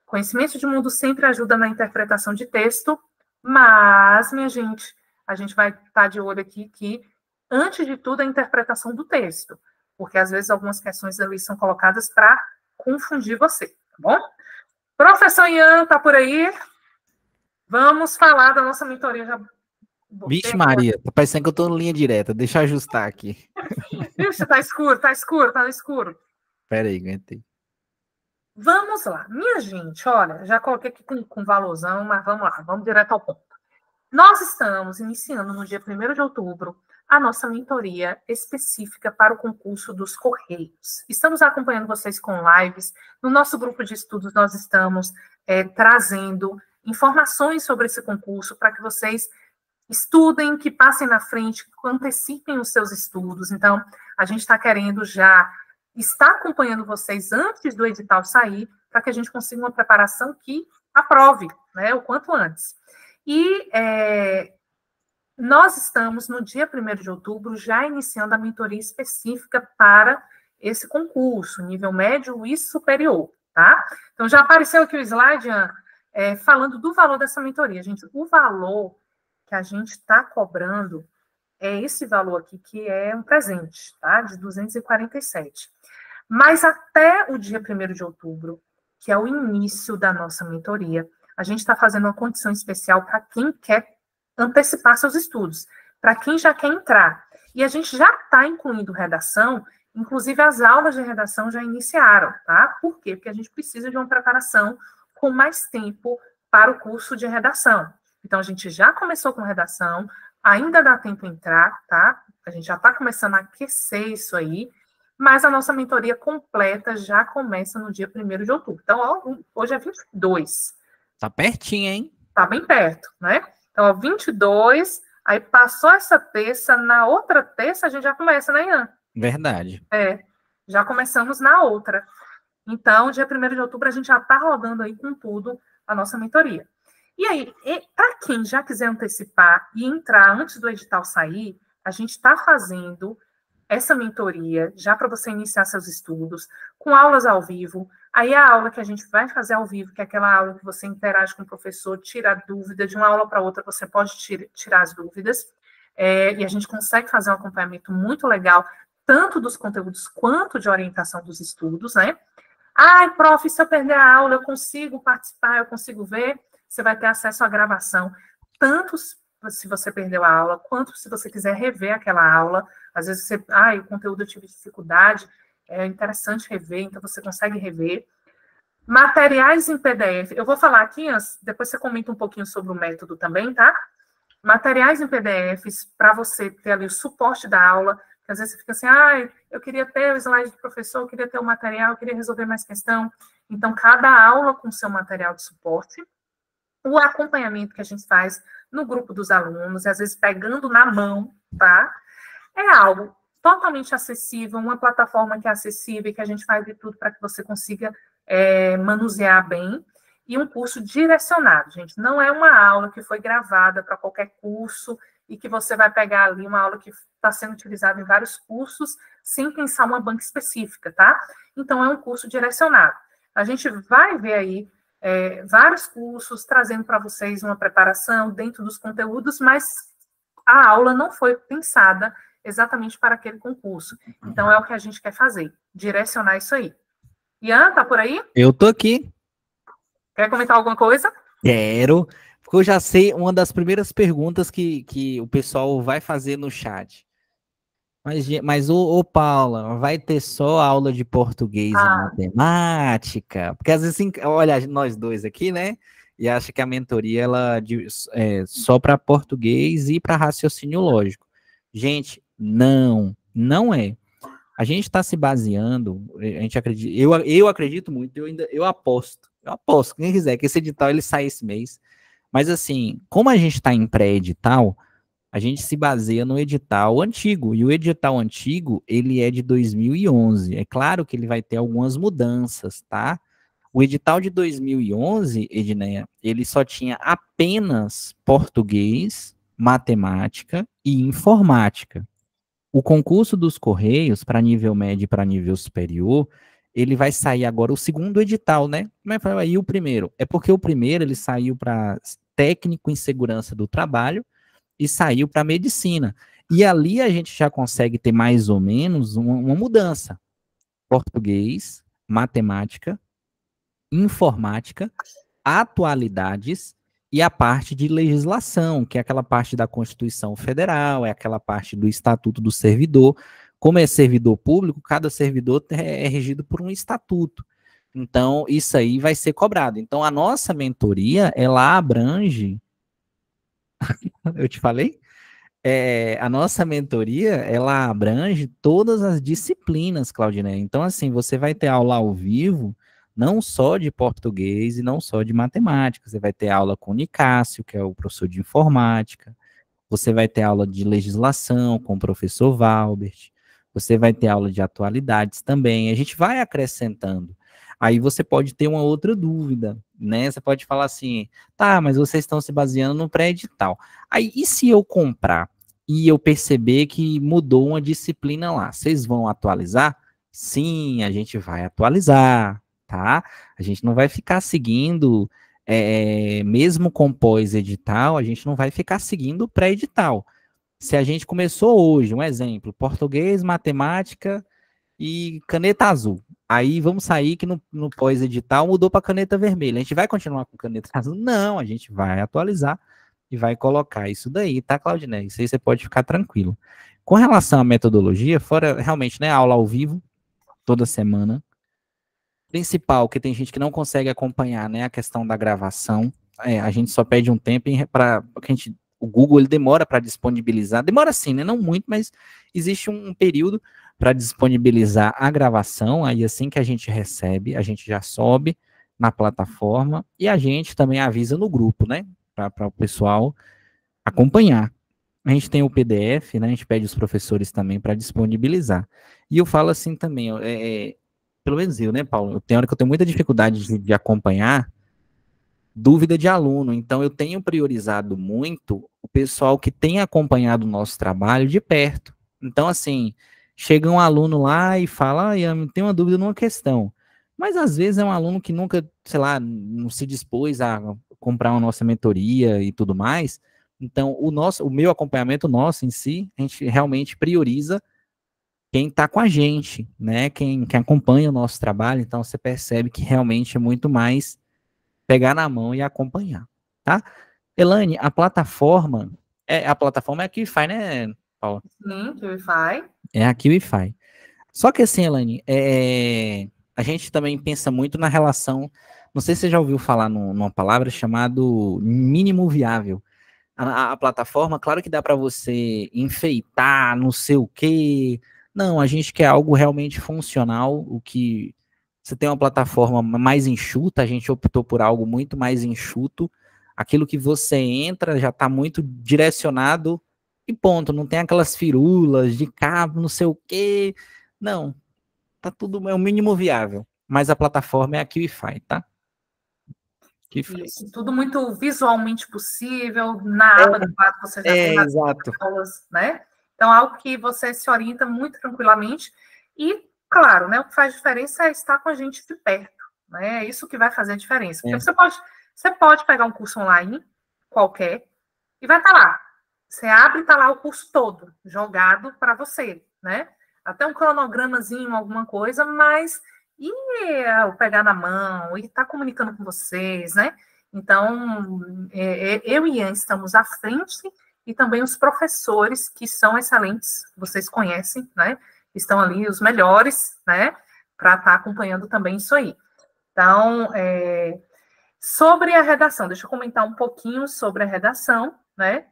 Conhecimento de mundo sempre ajuda na interpretação de texto, mas, minha gente, a gente vai estar de olho aqui que, antes de tudo, a interpretação do texto, porque às vezes algumas questões ali são colocadas para confundir você, tá bom? Professor Ian, tá por aí? Vamos falar da nossa mentoria. Já Vixe Maria, tá parecendo que eu tô em linha direta, deixa eu ajustar aqui. Vixe, tá escuro, tá no escuro. Pera aí, aguentei. Vamos lá, minha gente, olha, já coloquei aqui com valorzão, mas vamos lá, vamos direto ao ponto. Nós estamos iniciando no dia 1º de outubro a nossa mentoria específica para o concurso dos Correios. Estamos acompanhando vocês com lives. No nosso grupo de estudos, nós estamos trazendo informações sobre esse concurso para que vocês estudem, que passem na frente, que antecipem os seus estudos. Então, a gente está querendo já estar acompanhando vocês antes do edital sair, para que a gente consiga uma preparação que aprove, né, o quanto antes. E nós estamos, no dia 1º de outubro, já iniciando a mentoria específica para esse concurso, nível médio e superior, tá? Então, já apareceu aqui o slide, falando do valor dessa mentoria. Gente, o valor que a gente está cobrando é esse valor aqui, que é um presente, tá? De 247. Mas até o dia 1º de outubro, que é o início da nossa mentoria. A gente está fazendo uma condição especial para quem quer antecipar seus estudos, para quem já quer entrar. E a gente já está incluindo redação, inclusive as aulas de redação já iniciaram, tá? Por quê? Porque a gente precisa de uma preparação com mais tempo para o curso de redação. Então, a gente já começou com redação, ainda dá tempo entrar, tá? A gente já está começando a aquecer isso aí, mas a nossa mentoria completa já começa no dia 1º de outubro. Então, ó, hoje é 22. Tá pertinho, hein? Tá bem perto, né? Então, ó, 22, aí passou essa terça, na outra terça a gente já começa, né, Ian? Verdade. Já começamos na outra. Então, dia 1º de outubro, a gente já está rodando aí com tudo a nossa mentoria. E aí, para quem já quiser antecipar e entrar antes do edital sair, a gente está fazendo essa mentoria já para você iniciar seus estudos, com aulas ao vivo. Aí a aula que a gente vai fazer ao vivo, que é aquela aula que você interage com o professor, tira a dúvida, de uma aula para outra você pode tirar as dúvidas, e a gente consegue fazer um acompanhamento muito legal, tanto dos conteúdos quanto de orientação dos estudos, né? Ai, prof, se eu perder a aula, eu consigo participar, eu consigo ver, você vai ter acesso à gravação, tanto se você perdeu a aula, quanto se você quiser rever aquela aula. Às vezes você, o conteúdo eu tive dificuldade, é interessante rever, então você consegue rever. Materiais em PDF, eu vou falar aqui, depois você comenta um pouquinho sobre o método também, tá? Materiais em PDFs, para você ter ali o suporte da aula, que às vezes você fica assim, eu queria ter o slide do professor, eu queria ter o material, eu queria resolver mais questão. Então, cada aula com seu material de suporte. O acompanhamento que a gente faz no grupo dos alunos, às vezes pegando na mão, tá? É algo totalmente acessível, uma plataforma que é acessível, que a gente faz de tudo para que você consiga manusear bem, e um curso direcionado, gente. Não é uma aula que foi gravada para qualquer curso e que você vai pegar ali uma aula que está sendo utilizada em vários cursos sem pensar uma banca específica, tá? Então, é um curso direcionado. A gente vai ver aí vários cursos trazendo para vocês uma preparação dentro dos conteúdos, mas a aula não foi pensada exatamente para aquele concurso. Então, é o que a gente quer fazer, direcionar isso aí. Ian, tá por aí? Eu tô aqui. Quer comentar alguma coisa? Quero, porque eu já sei uma das primeiras perguntas que o pessoal vai fazer no chat. Mas ô Paula, vai ter só aula de português e matemática? Porque às vezes, olha, nós dois aqui, né? E acha que a mentoria ela é só para português e para raciocínio lógico. Gente, não é. A gente está se baseando, a gente acredita, eu acredito muito, eu aposto, quem quiser, que esse edital ele sai esse mês. Mas assim, como a gente está em pré-edital, a gente se baseia no edital antigo, e o edital antigo, ele é de 2011. É claro que ele vai ter algumas mudanças, tá? O edital de 2011, Edneia, ele só tinha apenas português, matemática e informática. O concurso dos Correios, para nível médio e para nível superior, ele vai sair agora o segundo edital, né? Mas aí o primeiro? É porque o primeiro ele saiu para técnico em segurança do trabalho e saiu para medicina. E ali a gente já consegue ter mais ou menos uma mudança. Português, matemática, informática, atualidades e a parte de legislação, que é aquela parte da Constituição Federal, é aquela parte do Estatuto do Servidor. Como é servidor público, cada servidor é regido por um estatuto. Então, isso aí vai ser cobrado. Então, a nossa mentoria, ela abrange... Eu te falei? A nossa mentoria, ela abrange todas as disciplinas, Claudinei. Então, assim, você vai ter aula ao vivo, não só de português e não só de matemática. Você vai ter aula com o Nicásio, que é o professor de informática. Você vai ter aula de legislação com o professor Valbert. Você vai ter aula de atualidades também. A gente vai acrescentando. Aí você pode ter uma outra dúvida, né? Você pode falar assim, tá, mas vocês estão se baseando no pré-edital. Aí, e se eu comprar e eu perceber que mudou uma disciplina lá? Vocês vão atualizar? Sim, a gente vai atualizar, tá? A gente não vai ficar seguindo, mesmo com pós-edital, a gente não vai ficar seguindo o pré-edital. Se a gente começou hoje, um exemplo, português, matemática e caneta azul. Aí vamos sair que no pós-edital mudou para caneta vermelha. A gente vai continuar com caneta azul? Não, a gente vai atualizar e vai colocar isso daí, tá, Claudinei? Isso aí você pode ficar tranquilo. Com relação à metodologia, fora realmente, né, aula ao vivo, toda semana. Principal, que tem gente que não consegue acompanhar, né, a questão da gravação. A gente só pede um tempo para o Google ele demora para disponibilizar, demora sim, né, não muito, mas existe um período para disponibilizar a gravação. Aí assim que a gente recebe, a gente já sobe na plataforma e a gente também avisa no grupo, né, para o pessoal acompanhar. A gente tem o PDF, né, a gente pede os professores também para disponibilizar. E eu falo assim também, pelo menos eu, né, Paulo? Tem hora que eu tenho muita dificuldade de acompanhar dúvida de aluno, então eu tenho priorizado muito o pessoal que tem acompanhado o nosso trabalho de perto. Então, assim, chega um aluno lá e fala, tem uma dúvida numa questão, mas às vezes é um aluno que nunca, sei lá, não se dispôs a comprar uma nossa mentoria e tudo mais. Então, o meu acompanhamento nosso em si, a gente realmente prioriza quem está com a gente, né? Quem acompanha o nosso trabalho. Então, você percebe que realmente é muito mais pegar na mão e acompanhar, tá? Elaine, a plataforma é a QIFI, né, Paula? Sim, QIFI. É a QIFI. Só que assim, Elaine, a gente também pensa muito na relação, não sei se você já ouviu falar numa palavra chamada mínimo viável. A plataforma, claro que dá para você enfeitar, não sei o quê. Não, a gente quer algo realmente funcional, o que você tem uma plataforma mais enxuta, a gente optou por algo muito mais enxuto. Aquilo que você entra já está muito direcionado e ponto, não tem aquelas firulas de cabo, não sei o quê. Não, tá tudo, é o mínimo viável. Mas a plataforma é a QIFI, tá? Isso, tudo muito visualmente possível, na aba do lado você já tem as aulas, né? Então, algo que você se orienta muito tranquilamente e, claro, né, o que faz diferença é estar com a gente de perto, né? É isso que vai fazer a diferença. Porque você pode pegar um curso online qualquer e vai estar lá. Você abre e está lá o curso todo, jogado para você, né? Até um cronogramazinho, alguma coisa, mas e eu pegar na mão e estar comunicando com vocês, né? Então, eu e Ian estamos à frente e também os professores, que são excelentes, vocês conhecem, né? Estão ali os melhores, né? Para estar acompanhando também isso aí. Então, sobre a redação, deixa eu comentar um pouquinho sobre a redação, né?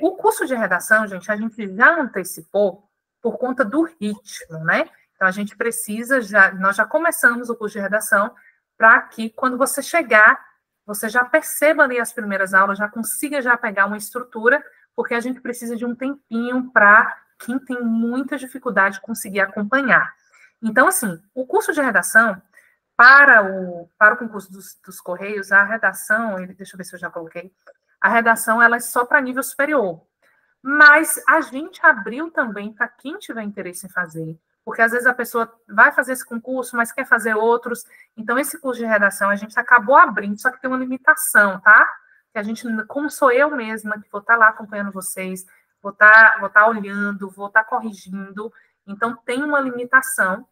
O curso de redação, gente, a gente já antecipou por conta do ritmo, né? Então, a gente precisa, nós já começamos o curso de redação para que, quando você chegar, você já perceba ali as primeiras aulas, já consiga já pegar uma estrutura, porque a gente precisa de um tempinho para quem tem muita dificuldade conseguir acompanhar. Então, assim, o curso de redação, para o concurso dos Correios, a redação, deixa eu ver se eu já coloquei, a redação ela é só para nível superior. Mas a gente abriu também para quem tiver interesse em fazer, porque às vezes a pessoa vai fazer esse concurso, mas quer fazer outros. Então, esse curso de redação a gente acabou abrindo, só que tem uma limitação, tá? Que a gente, como sou eu mesma, que vou estar lá acompanhando vocês, vou estar olhando, vou estar corrigindo, então tem uma limitação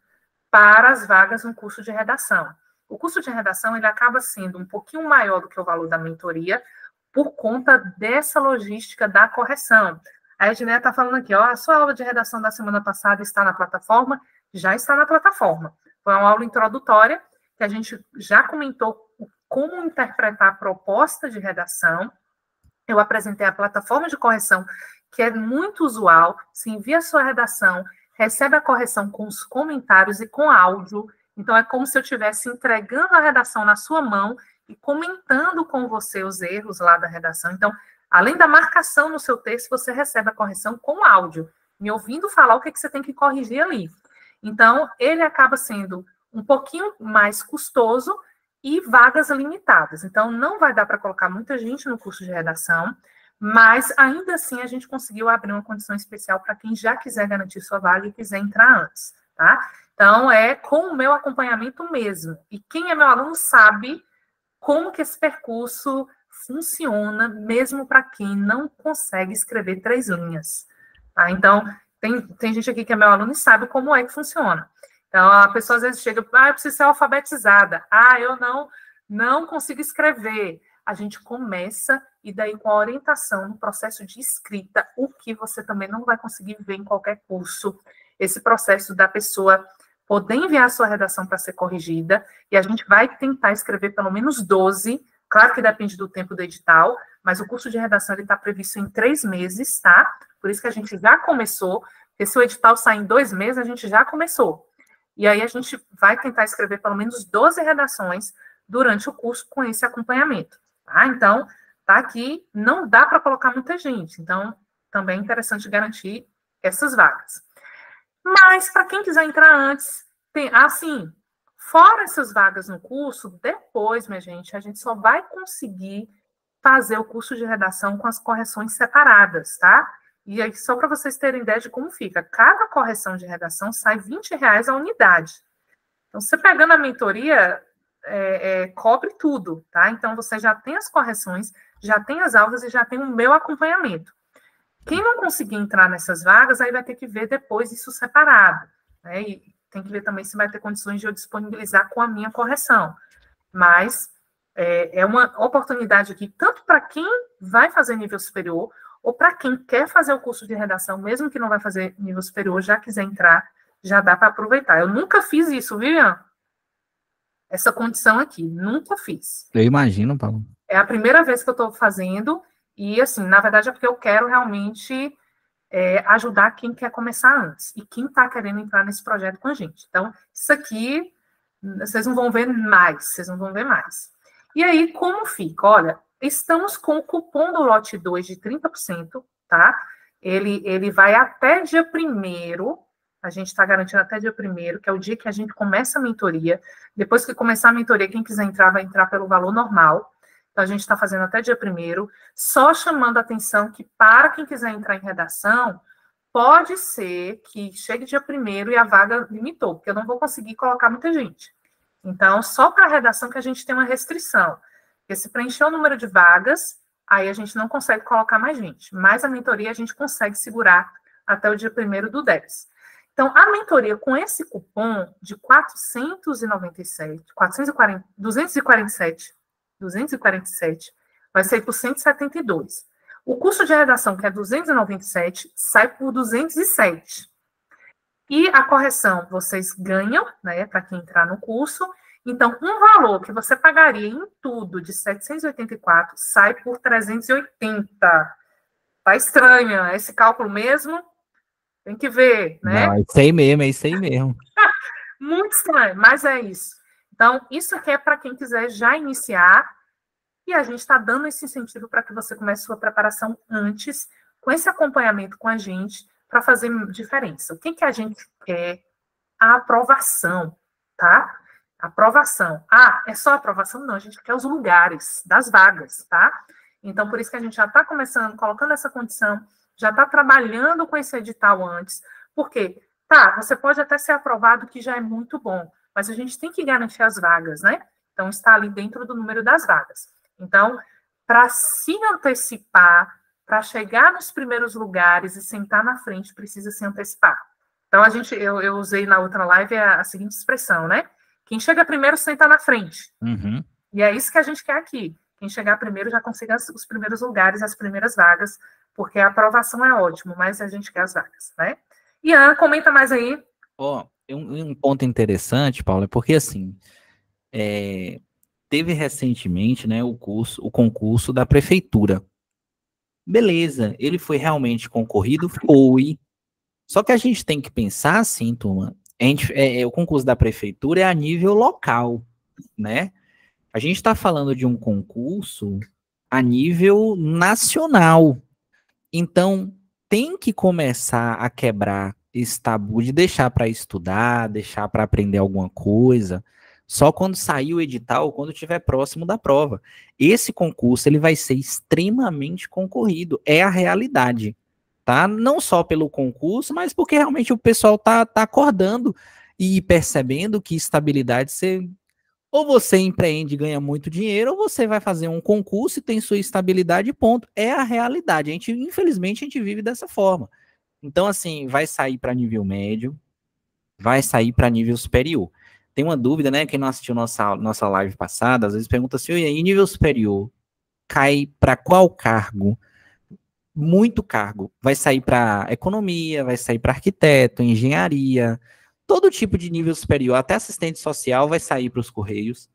para as vagas no curso de redação. O curso de redação, ele acaba sendo um pouquinho maior do que o valor da mentoria, por conta dessa logística da correção. A Edneia está falando aqui, ó, a sua aula de redação da semana passada está na plataforma? Já está na plataforma. Foi uma aula introdutória, que a gente já comentou como interpretar a proposta de redação. Eu apresentei a plataforma de correção, que é muito usual. Você envia a sua redação, recebe a correção com os comentários e com áudio. Então, é como se eu estivesse entregando a redação na sua mão e comentando com você os erros lá da redação. Então, além da marcação no seu texto, você recebe a correção com áudio, me ouvindo falar o que você tem que corrigir ali. Então, ele acaba sendo um pouquinho mais custoso e vagas limitadas. Então, não vai dar para colocar muita gente no curso de redação, mas ainda assim a gente conseguiu abrir uma condição especial para quem já quiser garantir sua vaga e quiser entrar antes, tá? Então, é com o meu acompanhamento mesmo. E quem é meu aluno sabe como que esse percurso funciona, mesmo para quem não consegue escrever 3 linhas. Tá? Então, tem gente aqui que é meu aluno e sabe como é que funciona. Então, a pessoa às vezes chega, eu preciso ser alfabetizada. Eu não consigo escrever. A gente começa, e daí com a orientação no processo de escrita, o que você também não vai conseguir ver em qualquer curso, esse processo da pessoa poder enviar a sua redação para ser corrigida, e a gente vai tentar escrever pelo menos 12, claro que depende do tempo do edital, mas o curso de redação está previsto em 3 meses, tá? Por isso que a gente já começou, porque se o edital sai em 2 meses, a gente já começou. E aí a gente vai tentar escrever pelo menos 12 redações durante o curso com esse acompanhamento, tá? Então, tá aqui, não dá para colocar muita gente, então também é interessante garantir essas vagas. Mas, para quem quiser entrar antes, fora essas vagas no curso, depois, minha gente, a gente só vai conseguir fazer o curso de redação com as correções separadas, tá? E aí, só para vocês terem ideia de como fica, cada correção de redação sai R$20 a unidade. Então, você pegando a mentoria, cobre tudo, tá? Então, você já tem as correções, já tem as aulas e já tem o meu acompanhamento. Quem não conseguir entrar nessas vagas, aí vai ter que ver depois isso separado, né? E tem que ver também se vai ter condições de eu disponibilizar com a minha correção. Mas é uma oportunidade aqui, tanto para quem vai fazer nível superior, ou para quem quer fazer o curso de redação, mesmo que não vai fazer nível superior, já quiser entrar, já dá para aproveitar. Eu nunca fiz isso, viu, Ian? Essa condição aqui, nunca fiz. Eu imagino, Paulo. É a primeira vez que eu estou fazendo, e, assim, na verdade é porque eu quero realmente ajudar quem quer começar antes, e quem está querendo entrar nesse projeto com a gente. Então, isso aqui, vocês não vão ver mais, E aí, como fica? Olha, estamos com o cupom do lote 2 de 30%, tá? Ele vai até dia 1º, a gente está garantindo até dia 1º, que é o dia que a gente começa a mentoria. Depois que começar a mentoria, quem quiser entrar, vai entrar pelo valor normal. Então, a gente está fazendo até dia 1º, só chamando a atenção que, para quem quiser entrar em redação, pode ser que chegue dia 1º e a vaga limitou, porque eu não vou conseguir colocar muita gente. Então, só para a redação que a gente tem uma restrição. Porque se preencher o número de vagas, aí a gente não consegue colocar mais gente. Mas a mentoria a gente consegue segurar até o dia 1º do 10. Então, a mentoria com esse cupom de 247, vai sair por 172. O custo de redação, que é 297, sai por 207. E a correção vocês ganham, né, para quem entrar no curso. Então, um valor que você pagaria em tudo de 784 sai por 380. Tá estranho esse cálculo mesmo? Tem que ver, né? Não, é isso aí mesmo. Muito estranho, mas é isso. Então, isso aqui é para quem quiser já iniciar, e a gente está dando esse incentivo para que você comece sua preparação antes, com esse acompanhamento com a gente, para fazer diferença. O que a gente quer? A aprovação, tá? Aprovação. É só aprovação? Não, a gente quer os lugares das vagas, tá? Então, por isso que a gente já está começando, colocando essa condição, já está trabalhando com esse edital antes, porque, você pode até ser aprovado, que já é muito bom, mas a gente tem que garantir as vagas, né? Então, está ali dentro do número das vagas. Então, para se antecipar, para chegar nos primeiros lugares e sentar na frente, precisa se antecipar. Então, eu usei na outra live a seguinte expressão, né? Quem chega primeiro, senta na frente. Uhum. E é isso que a gente quer aqui. Quem chegar primeiro já consiga os primeiros lugares, as primeiras vagas, porque a aprovação é ótimo, mas a gente quer as vagas, né? Ian, comenta mais aí. Um ponto interessante, Paulo, é porque, assim, teve recentemente, né, o concurso da prefeitura. Beleza, ele foi realmente concorrido? Foi. Só que a gente tem que pensar assim, turma, o concurso da prefeitura é a nível local, né? A gente está falando de um concurso a nível nacional. Então, tem que começar a quebrar esse tabu de deixar para estudar, deixar para aprender alguma coisa, só quando sair o edital, quando estiver próximo da prova. Esse concurso ele vai ser extremamente concorrido, é a realidade, tá? Não só pelo concurso, mas porque realmente o pessoal tá acordando e percebendo que estabilidade ou você empreende e ganha muito dinheiro, ou você vai fazer um concurso e tem sua estabilidade, ponto. É a realidade. Infelizmente, a gente vive dessa forma. Então, assim, vai sair para nível médio, vai sair para nível superior. Tem uma dúvida, né? Quem não assistiu nossa live passada, às vezes pergunta assim, e aí, nível superior cai para qual cargo? Muito cargo. Vai sair para economia, vai sair para arquiteto, engenharia, todo tipo de nível superior, até assistente social vai sair para os Correios.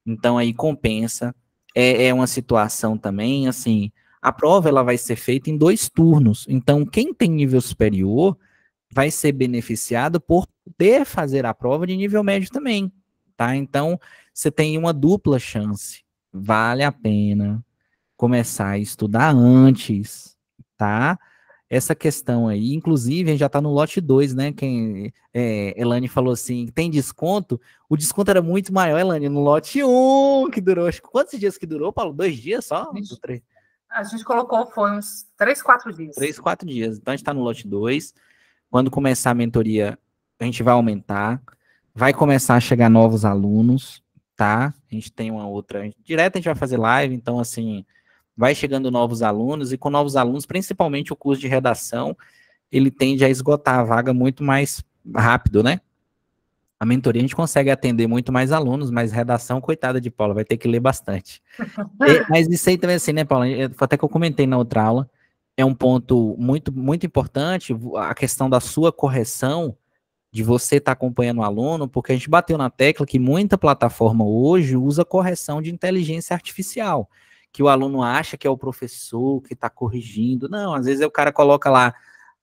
Então aí compensa. É uma situação também, assim, a prova ela vai ser feita em 2 turnos. Então quem tem nível superior vai ser beneficiado por poder fazer a prova de nível médio também, tá? Então você tem uma dupla chance. Vale a pena começar a estudar antes, tá? Essa questão aí, inclusive, a gente já tá no lote 2, né? Elane falou assim, tem desconto? O desconto era muito maior, Elane, no lote 1, que durou, acho que quantos dias que durou, Paulo? 2 dias só? A gente colocou, foi uns 3, 4 dias. 3, 4 dias. Então a gente tá no lote 2. Quando começar a mentoria, a gente vai aumentar, vai começar a chegar novos alunos, tá? A gente tem uma outra, direto a gente vai fazer live, então assim, vai chegando novos alunos, e com novos alunos, principalmente o curso de redação, ele tende a esgotar a vaga muito mais rápido, né? A mentoria a gente consegue atender muito mais alunos, mas redação, coitada de Paula, vai ter que ler bastante. Mas isso aí também assim, né, Paula? Até que eu comentei na outra aula, é um ponto muito, muito importante, a questão da sua correção, de você estar acompanhando o aluno, porque a gente bateu na tecla que muita plataforma hoje usa correção de inteligência artificial, que o aluno acha que é o professor que está corrigindo. Não, às vezes o cara coloca lá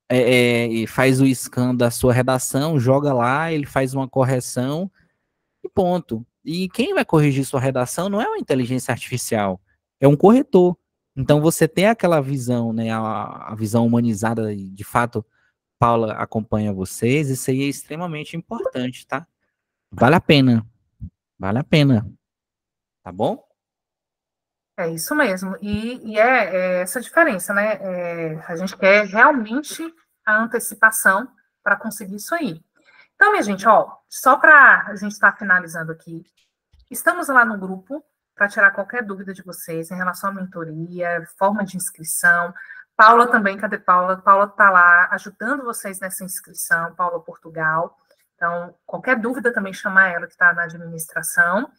e faz o scan da sua redação, joga lá, ele faz uma correção e ponto. E quem vai corrigir sua redação não é uma inteligência artificial, é um corretor. Então você tem aquela visão, né, a visão humanizada, de fato, Paula acompanha vocês, isso aí é extremamente importante, tá? Vale a pena, tá bom? É isso mesmo, e é essa diferença, né? A gente quer realmente a antecipação para conseguir isso aí. Então, minha gente, ó, só para a gente estar finalizando aqui, estamos lá no grupo para tirar qualquer dúvida de vocês em relação à mentoria, forma de inscrição. Paula também, cadê Paula? Paula está lá ajudando vocês nessa inscrição, Paula Portugal. Então, qualquer dúvida também chamar ela que está na administração.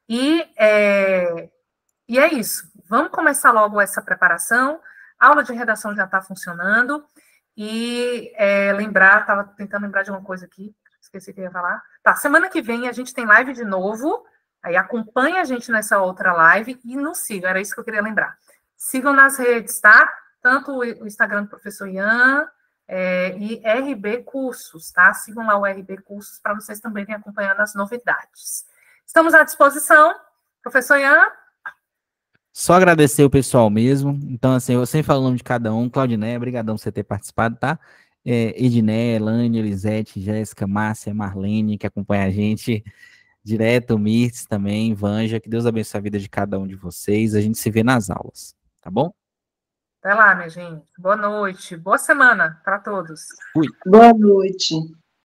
E é isso. Vamos começar logo essa preparação. A aula de redação já está funcionando. E lembrar, estava tentando lembrar de uma coisa aqui, esqueci o que eu ia falar. Tá, semana que vem a gente tem live de novo. Aí acompanha a gente nessa outra live e nos sigam, era isso que eu queria lembrar. Sigam nas redes, tá? Tanto o Instagram do professor Ian e RB Cursos, tá? Sigam lá o RB Cursos para vocês também virem acompanhando as novidades. Estamos à disposição. Professor Ian? Só agradecer o pessoal mesmo. Então, assim, eu sempre falo o nome de cada um. Claudiné, obrigadão por você ter participado, tá? Edné, Elane, Elisete, Jéssica, Márcia, Marlene, que acompanha a gente direto, Mirtz também, Vanja, que Deus abençoe a vida de cada um de vocês. A gente se vê nas aulas, tá bom? Até lá, minha gente. Boa noite. Boa semana para todos. Fui. Boa noite.